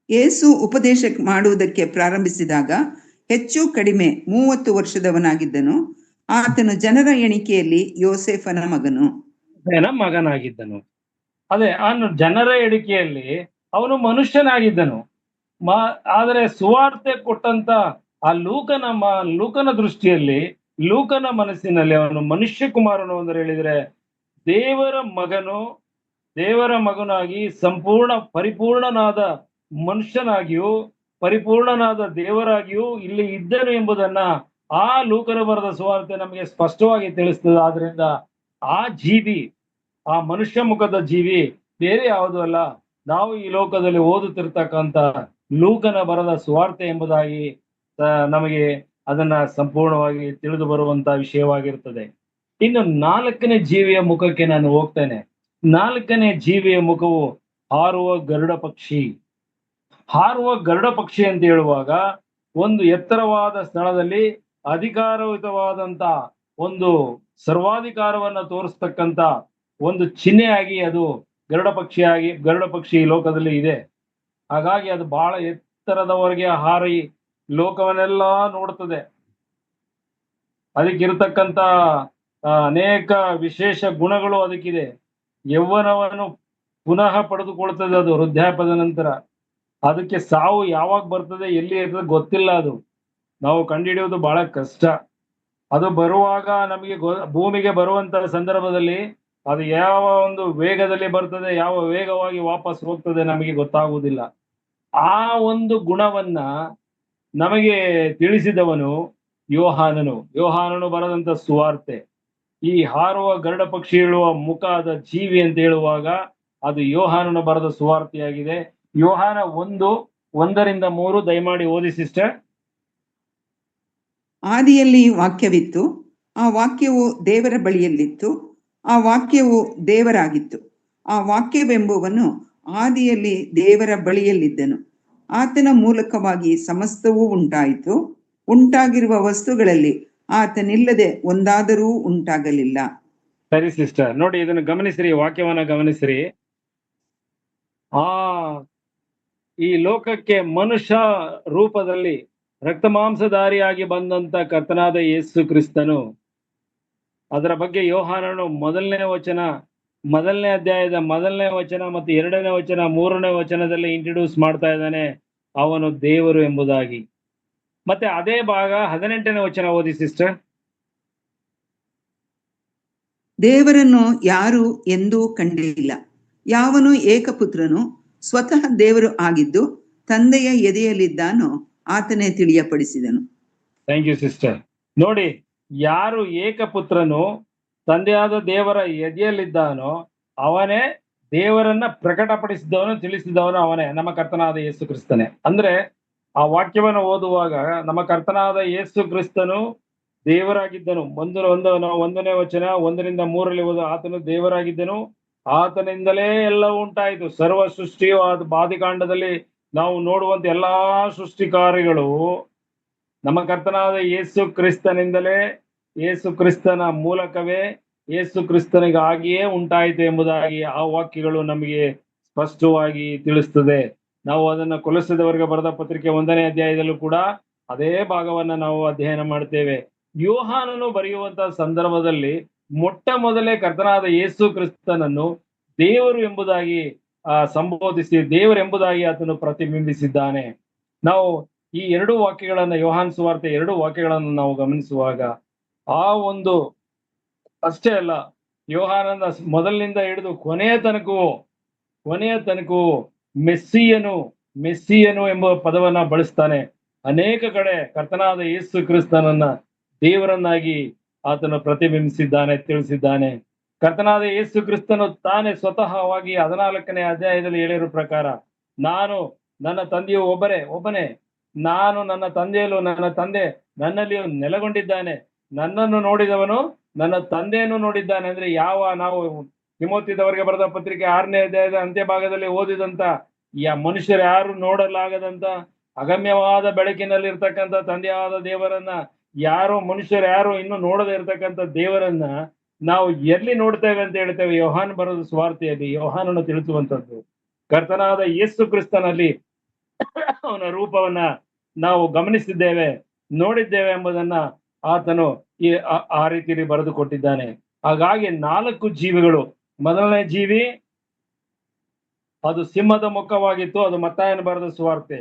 ಯೇಸು ಉಪದೇಶ ಮಾಡುವುದಕ್ಕೆ ಪ್ರಾರಂಭಿಸಿದಾಗ ಹೆಚ್ಚು ಕಡಿಮೆ 30 ವರ್ಷದವನಾಗಿದ್ದನು. ಆತನು ಜನರ ಎಣಿಕೆಯಲ್ಲಿ ಯೋಸೇಫನ ಮಗನಾಗಿದ್ದನು. ಅದೇ ಜನರ ಎಣಿಕೆಯಲ್ಲಿ ಅವನು ಮನುಷ್ಯನಾಗಿದ್ದನು. ಆದರೆ ಸುವಾರ್ತೆ ಕೊಟ್ಟಂತ ಆ ಲೂಕನ ದೃಷ್ಟಿಯಲ್ಲಿ, ಲೂಕನ ಮನಸ್ಸಿನಲ್ಲಿ ಅವನು ಮನುಷ್ಯ ಕುಮಾರನು ಅಂದರೆ ಹೇಳಿದ್ರೆ ದೇವರ ಮಗನಾಗಿ ಪರಿಪೂರ್ಣನಾದ ಮನುಷ್ಯನಾಗಿಯೂ ಪರಿಪೂರ್ಣನಾದ ದೇವರಾಗಿಯೂ ಇಲ್ಲಿ ಇದ್ದನು ಎಂಬುದನ್ನ ಆ ಲೂಕನು ಬರೆದ ಸುವಾರ್ತೆ ನಮಗೆ ಸ್ಪಷ್ಟವಾಗಿ ತಿಳಿಸ್ತದೆ. ಆದ್ರಿಂದ ಆ ಜೀವಿ, ಆ ಮನುಷ್ಯ ಮುಖದ ಜೀವಿ ಬೇರೆ ಯಾವುದೂ ಅಲ್ಲ, ನಾವು ಈ ಲೋಕದಲ್ಲಿ ಓದುತ್ತಿರ್ತಕ್ಕಂಥ ಲೂಕನ ಬರೆದ ಸುವಾರ್ತೆ ಎಂಬುದಾಗಿ ನಮಗೆ ಅದನ್ನ ಸಂಪೂರ್ಣವಾಗಿ ತಿಳಿದು ಬರುವಂತ ವಿಷಯವಾಗಿರ್ತದೆ. ಇನ್ನು 4ನೇ ಜೀವಿಯ ಮುಖಕ್ಕೆ ನಾನು ಹೋಗ್ತೇನೆ. 4ನೇ ಜೀವಿಯ ಮುಖವು ಹಾರುವ ಗರುಡ ಪಕ್ಷಿ. ಹಾರುವ ಗರುಡ ಪಕ್ಷಿ ಅಂತ ಹೇಳುವಾಗ ಒಂದು ಎತ್ತರವಾದ ಸ್ಥಳದಲ್ಲಿ ಅಧಿಕಾರಯುತವಾದಂತ ಒಂದು ಸರ್ವಾಧಿಕಾರವನ್ನ ತೋರಿಸ್ತಕ್ಕಂತ ಒಂದು ಚಿಹ್ನೆಯಾಗಿ ಅದು ಗರುಡ ಪಕ್ಷಿ ಲೋಕದಲ್ಲಿ ಇದೆ. ಹಾಗಾಗಿ ಅದು ಬಹಳ ಎತ್ತರದವರೆಗೆ ಹಾರಿ ಲೋಕವನ್ನೆಲ್ಲ ನೋಡ್ತದೆ. ಅದಕ್ಕಿರತಕ್ಕಂತ ಅನೇಕ ವಿಶೇಷ ಗುಣಗಳು ಅದಕ್ಕಿದೆ. ಯೌವನವನ್ನು ಪುನಃ ಪಡೆದುಕೊಳ್ತದೆ ಅದು ವೃದ್ಧಾಪ್ಯದ ನಂತರ. ಅದಕ್ಕೆ ಸಾವು ಯಾವಾಗ ಬರ್ತದೆ, ಎಲ್ಲಿ ಇರ್ತದೆ ಗೊತ್ತಿಲ್ಲ. ಅದು ನಾವು ಕಂಡುಹಿಡಿಯೋದು ಬಹಳ ಕಷ್ಟ. ಅದು ಬರುವಾಗ ನಮಗೆ ಭೂಮಿಗೆ ಬರುವಂತ ಸಂದರ್ಭದಲ್ಲಿ ಅದು ಯಾವ ಒಂದು ವೇಗದಲ್ಲಿ ಬರ್ತದೆ, ಯಾವ ವೇಗವಾಗಿ ವಾಪಸ್ ಹೋಗ್ತದೆ ನಮಗೆ ಗೊತ್ತಾಗುವುದಿಲ್ಲ. ಆ ಒಂದು ಗುಣವನ್ನ ನಮಗೆ ತಿಳಿಸಿದವನು ಯೋಹಾನನು ಬರೆದಂತ ಸುವಾರ್ತೆ. ಈ ಹಾರುವ ಗರುಡ ಪಕ್ಷಿ ಹೇಳುವ ಮುಖದ ಜೀವಿ ಅಂತ ಹೇಳುವಾಗ ಅದು ಯೋಹಾನನು ಬರೆದ ಸುವಾರ್ತೆಯಾಗಿದೆ. ಯೋಹಾನ 1:1-3 ದಯಮಾಡಿ ಓದಿ ಸಿಸ್ಟರ್. ಆದಿಯಲ್ಲಿ ವಾಕ್ಯವಿತ್ತು, ಆ ವಾಕ್ಯವು ದೇವರ ಬಳಿಯಲ್ಲಿತ್ತು, ಆ ವಾಕ್ಯವು ದೇವರಾಗಿತ್ತು. ಆ ವಾಕ್ಯವೆಂಬುವನು ಆದಿಯಲ್ಲಿ ದೇವರ ಬಳಿಯಲ್ಲಿದ್ದನು. ಆತನ ಮೂಲಕವಾಗಿ ಸಮಸ್ತವೂ ಉಂಟಾಯಿತು. ಉಂಟಾಗಿರುವ ವಸ್ತುಗಳಲ್ಲಿ ಆತನಿಲ್ಲದೆ ಒಂದಾದರೂ ಉಂಟಾಗಲಿಲ್ಲ. ಸರಿ ಸಿಸ್ಟರ್, ನೋಡಿ ಇದನ್ನು ಗಮನಿಸಿರಿ, ವಾಕ್ಯವನ್ನ ಗಮನಿಸಿರಿ. ಈ ಲೋಕಕ್ಕೆ ಮನುಷ್ಯ ರೂಪದಲ್ಲಿ ರಕ್ತ ಮಾಂಸಧಾರಿಯಾಗಿ ಬಂದಂತ ಕರ್ತನಾದ ಯೇಸು ಕ್ರಿಸ್ತನು, ಅದರ ಬಗ್ಗೆ ಯೋಹಾನನು 1ನೇ ಅಧ್ಯಾಯದ 1ನೇ ವಚನ ಮತ್ತು 2ನೇ ವಚನ 3ನೇ ವಚನದಲ್ಲಿ ಇಂಟ್ರೊಡ್ಯೂಸ್ ಮಾಡ್ತಾ ಇದ್ದಾನೆ, ಅವನು ದೇವರು ಎಂಬುದಾಗಿ. ಮತ್ತೆ ಅದೇ ಭಾಗ 18ನೇ ವಚನ ಓದಿ ಸಿಸ್ಟರ್. ದೇವರನ್ನು ಯಾರು ಎಂದೂ ಕಂಡಿಲ್ಲ. ಯಾವನು ಏಕಪುತ್ರನು ಸ್ವತಃ ದೇವರು ಆಗಿದ್ದು ತಂದೆಯ ಎದೆಯಲ್ಲಿದ್ದಾನೋ ಆತನೇ ತಿಳಿಯಪಡಿಸಿದನು. Thank you sister. ನೋಡಿ, ಯಾರು ಏಕಪುತ್ರನು ತಂದೆಯಾದ ದೇವರ ಎದೆಯಲ್ಲಿದ್ದಾನೋ ಅವನೇ ದೇವರನ್ನ ಪ್ರಕಟಪಡಿಸಿದವನು, ತಿಳಿಸಿದವನು ಅವನೇ, ನಮ್ಮ ಕರ್ತನಾದ ಯೇಸು ಕ್ರಿಸ್ತನೇ. ಅಂದ್ರೆ ಆ ವಾಕ್ಯವನ್ನು ಓದುವಾಗ ನಮ್ಮ ಕರ್ತನಾದ ಯೇಸು ಕ್ರಿಸ್ತನು ದೇವರಾಗಿದ್ದನು. 1ನೇ ವಚನ 1-3 ಓದು, ಆತನು ದೇವರಾಗಿದ್ದನು, ಆತನಿಂದಲೇ ಎಲ್ಲ ಉಂಟಾಯಿತು. ಸರ್ವ ಸೃಷ್ಟಿಯು ಆದಿಕಾಂಡದಲ್ಲಿ ನಾವು ನೋಡುವಂತ ಎಲ್ಲಾ ಸೃಷ್ಟಿ ಕಾರ್ಯಗಳು ನಮ್ಮ ಕರ್ತನಾದ ಯೇಸು ಕ್ರಿಸ್ತನಿಂದಲೇ, ಯೇಸು ಕ್ರಿಸ್ತನ ಮೂಲಕವೇ, ಯೇಸು ಕ್ರಿಸ್ತನಿಗಾಗಿಯೇ ಉಂಟಾಯಿತು ಎಂಬುದಾಗಿ ಆ ವಾಕ್ಯಗಳು ನಮಗೆ ಸ್ಪಷ್ಟವಾಗಿ ತಿಳಿಸ್ತದೆ. ನಾವು ಅದನ್ನ ಕೊಲೊಸ್ಸದವರಿಗೆ ಬರೆದ ಪತ್ರಿಕೆ 1ನೇ ಅಧ್ಯಾಯದಲ್ಲೂ ಕೂಡ ಅದೇ ಭಾಗವನ್ನ ನಾವು ಅಧ್ಯಯನ ಮಾಡ್ತೇವೆ. ಯೋಹಾನನು ಬರೆಯುವಂತಹ ಸಂದರ್ಭದಲ್ಲಿ ಮೊಟ್ಟ ಮೊದಲೇ ಕರ್ತನಾದ ಯೇಸು ಕ್ರಿಸ್ತನನ್ನು ದೇವರು ಎಂಬುದಾಗಿ ಸಂಬೋಧಿಸಿ ದೇವರೆಂಬುದಾಗಿ ಆತನು ಪ್ರತಿಬಿಂಬಿಸಿದ್ದಾನೆ. ನಾವು ಈ 2 ವಾಕ್ಯಗಳನ್ನ, ಯೋಹಾನ್ ಸುವಾರ್ತೆ 2 ವಾಕ್ಯಗಳನ್ನು ನಾವು ಗಮನಿಸುವಾಗ ಆ ಒಂದು ಅಷ್ಟೇ ಅಲ್ಲ, ಯೋಹಾನನ ಮೊದಲಿನಿಂದ ಹಿಡಿದು ಕೊನೆಯ ತನಕವೂ ಮೆಸ್ಸಿಯನು ಎಂಬ ಪದವನ್ನ ಬಳಸ್ತಾನೆ. ಅನೇಕ ಕಡೆ ಕರ್ತನಾದ ಯೇಸು ಕ್ರಿಸ್ತನನ್ನ ದೇವರನ್ನಾಗಿ ಆತನು ಪ್ರತಿಬಿಂಬಿಸಿದ್ದಾನೆ, ತಿಳಿಸಿದ್ದಾನೆ. ಕರ್ತನಾದ ಯೇಸು ಕ್ರಿಸ್ತನು ತಾನೇ ಸ್ವತಃವಾಗಿ 14ನೇ ಅಧ್ಯಾಯದಲ್ಲಿ ಹೇಳಿರೋ ಪ್ರಕಾರ, ನಾನು ನನ್ನ ತಂದೆಯು ಒಬ್ಬನೇ, ನಾನು ನನ್ನ ತಂದೆಯಲ್ಲೂ ನನ್ನ ತಂದೆ ನನ್ನಲ್ಲಿಯೂ ನೆಲೆಗೊಂಡಿದ್ದಾನೆ, ನನ್ನನ್ನು ನೋಡಿದವನು ನನ್ನ ತಂದೆಯನ್ನು ನೋಡಿದ್ದಾನೆ. ಅಂದ್ರೆ ನಾವು ತಿಮೋತಿದವರಿಗೆ ಬರೆದ ಪತ್ರಿಕೆ 6ನೇ ಅಧ್ಯಾಯದ ಅಂತ್ಯಭಾಗದಲ್ಲಿ ಓದಿದಂತ ಮನುಷ್ಯರು ಯಾರು ನೋಡಲಾಗದಂತ ಅಗಮ್ಯವಾದ ಬೆಳಕಿನಲ್ಲಿರ್ತಕ್ಕಂಥ ತಂದೆಯಾದ ದೇವರನ್ನ ಮನುಷ್ಯರು ಯಾರು ಇನ್ನು ನೋಡದೇ ಇರ್ತಕ್ಕಂಥ ದೇವರನ್ನ ನಾವು ಎಲ್ಲಿ ನೋಡ್ತೇವೆ ಅಂತ ಹೇಳ್ತೇವೆ? ಯೋಹಾನ್ ಬರೆದ ಸುವಾರ್ತೆಯಲ್ಲಿ ಯೋಹಾನನು ತಿಳಿಸುವಂತದ್ದು. ಕರ್ತನಾದ ಯೇಸು ಕ್ರಿಸ್ತನಲ್ಲಿ ಅವನ ರೂಪವನ್ನ ನಾವು ಗಮನಿಸಿದ್ದೇವೆ, ನೋಡಿದ್ದೇವೆ ಎಂಬುದನ್ನ ಆತನು ಆ ರೀತಿಯಲ್ಲಿ ಬರೆದು ಕೊಟ್ಟಿದ್ದಾನೆ. ಹಾಗಾಗಿ 4 ಜೀವಿಗಳು. ಮೊದಲನೇ ಜೀವಿ ಅದು ಸಿಂಹದ ಮುಖವಾಗಿತ್ತು, ಅದು ಮತ್ತಾಯನ ಬರೆದ ಸುವಾರ್ತೆ.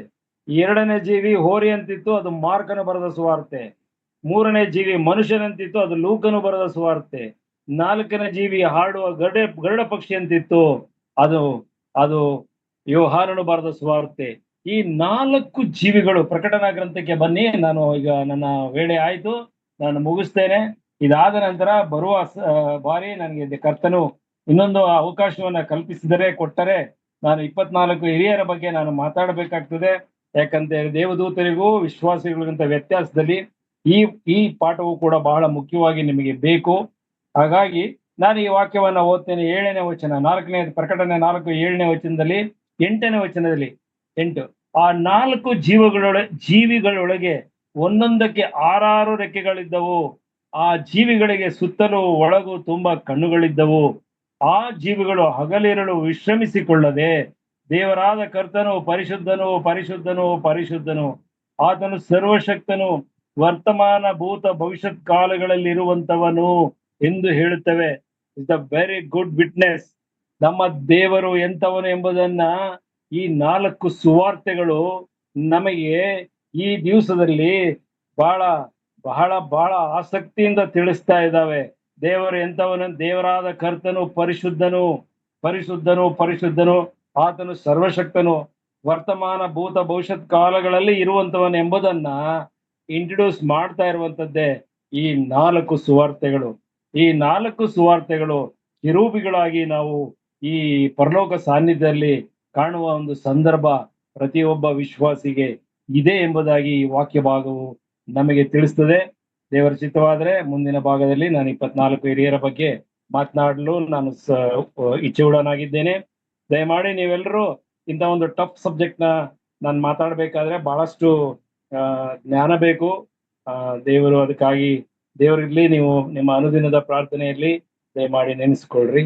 2ನೇ ಜೀವಿ ಹೋರಿ ಅಂತಿತ್ತು, ಅದು ಮಾರ್ಕನು ಬರೆದ ಸುವಾರ್ತೆ. 3ನೇ ಜೀವಿ ಮನುಷ್ಯನಂತಿತ್ತು, ಅದು ಲೂಕನು ಬರೆದ ಸುವಾರ್ತೆ. 4ನೇ ಜೀವಿ ಹಾಡುವ ಗರುಡ ಪಕ್ಷಿ ಅಂತಿತ್ತು, ಅದು ಯೋಹಾನನು ಬರೆದ ಸುವಾರ್ತೆ. ಈ 4 ಜೀವಿಗಳು ಪ್ರಕಟಣಾ ಗ್ರಂಥಕ್ಕೆ ಬನ್ನಿ. ನಾನು ಈಗ ನನ್ನ ವೇಳೆ ಆಯ್ತು, ನಾನು ಮುಗಿಸ್ತೇನೆ. ಇದಾದ ನಂತರ ಬರುವ ಬಾರಿ ನನಗೆ ಕರ್ತನು ಇನ್ನೊಂದು ಅವಕಾಶವನ್ನ ಕೊಟ್ಟರೆ ನಾನು 24 ಹಿರಿಯರ ಬಗ್ಗೆ ನಾನು ಮಾತಾಡಬೇಕಾಗ್ತದೆ. ಯಾಕಂದ್ರೆ ದೇವದೂತರಿಗೂ ವಿಶ್ವಾಸಿಗಳಿಗಿಂತ ವ್ಯತ್ಯಾಸದಲ್ಲಿ ಈ ಪಾಠವು ಕೂಡ ಬಹಳ ಮುಖ್ಯವಾಗಿ ನಿಮಗೆ ಬೇಕು. ಹಾಗಾಗಿ ನಾನು ಈ ವಾಕ್ಯವನ್ನ ಓದ್ತೇನೆ. 7ನೇ ವಚನ, ಪ್ರಕಟಣೆ 4 7ನೇ ವಚನದಲ್ಲಿ, 8ನೇ ವಚನದಲ್ಲಿ 8, ಆ 4 ಜೀವಿಗಳೊಳಗೆ ಒಂದೊಂದಕ್ಕೆ 6 ರೆಕ್ಕೆಗಳಿದ್ದವು. ಆ ಜೀವಿಗಳಿಗೆ ಸುತ್ತಲೂ ಒಳಗೂ ತುಂಬಾ ಕಣ್ಣುಗಳಿದ್ದವು. ಆ ಜೀವಿಗಳು ಹಗಲಿರುಳು ವಿಶ್ರಮಿಸಿಕೊಳ್ಳದೆ, ದೇವರಾದ ಕರ್ತನು ಪರಿಶುದ್ಧನು ಪರಿಶುದ್ಧನು ಪರಿಶುದ್ಧನು, ಆತನು ಸರ್ವಶಕ್ತನು, ವರ್ತಮಾನ ಭೂತ ಭವಿಷ್ಯತ್ ಕಾಲಗಳಲ್ಲಿರುವಂತವನು ಎಂದು ಹೇಳುತ್ತವೆ. It's a very good witness. ನಮ್ಮ ದೇವರು ಎಂತವನು ಎಂಬುದನ್ನ ಈ 4 ಸುವಾರ್ತೆಗಳು ನಮಗೆ ಈ ದಿವಸದಲ್ಲಿ ಬಹಳ ಬಹಳ ಬಹಳ ಆಸಕ್ತಿಯಿಂದ ತಿಳಿಸ್ತಾ ಇದ್ದಾವೆ. ದೇವರು ಎಂತವನು? ದೇವರಾದ ಕರ್ತನು ಪರಿಶುದ್ಧನು ಪರಿಶುದ್ಧನು ಪರಿಶುದ್ಧನು, ಆತನು ಸರ್ವಶಕ್ತನು, ವರ್ತಮಾನ ಭೂತ ಭವಿಷ್ಯತ್ ಕಾಲಗಳಲ್ಲಿ ಇರುವಂತವನು ಎಂಬುದನ್ನ ಇಂಟ್ರೊಡ್ಯೂಸ್ ಮಾಡ್ತಾ ಇರುವಂತದ್ದೇ ಈ 4 ಸುವಾರ್ತೆಗಳು. ಈ 4 ಸುವಾರ್ತೆಗಳು ಕಿರೂಬಿಗಳಾಗಿ ನಾವು ಈ ಪರಲೋಕ ಸಾನ್ನಿಧ್ಯದಲ್ಲಿ ಕಾಣುವ ಒಂದು ಸಂದರ್ಭ ಪ್ರತಿಯೊಬ್ಬ ವಿಶ್ವಾಸಿಗೆ ಇದೆ ಎಂಬುದಾಗಿ ಈ ವಾಕ್ಯ ಭಾಗವು ನಮಗೆ ತಿಳಿಸ್ತದೆ. ದೇವರ ಚಿತ್ತವಾದರೆ ಮುಂದಿನ ಭಾಗದಲ್ಲಿ ನಾನು 24 ಹಿರಿಯರ ಬಗ್ಗೆ ಮಾತನಾಡಲು ನಾನು ಇಚ್ಛೆಯುಳ್ಳನಾಗಿದ್ದೇನೆ. ದಯಮಾಡಿ ನೀವೆಲ್ಲರೂ ಇಂಥ ಒಂದು ಟಫ್ ಸಬ್ಜೆಕ್ಟ್ನ ನಾನು ಮಾತಾಡಬೇಕಾದ್ರೆ ಬಹಳಷ್ಟು ಜ್ಞಾನ ಬೇಕು. ದೇವರು ಅದಕ್ಕಾಗಿ ದೇವರಿರ್ಲಿ, ನೀವು ನಿಮ್ಮ ಅನುದಿನದ ಪ್ರಾರ್ಥನೆಯಲ್ಲಿ ದಯಮಾಡಿ ನೆನೆಸ್ಕೊಳ್ರಿ.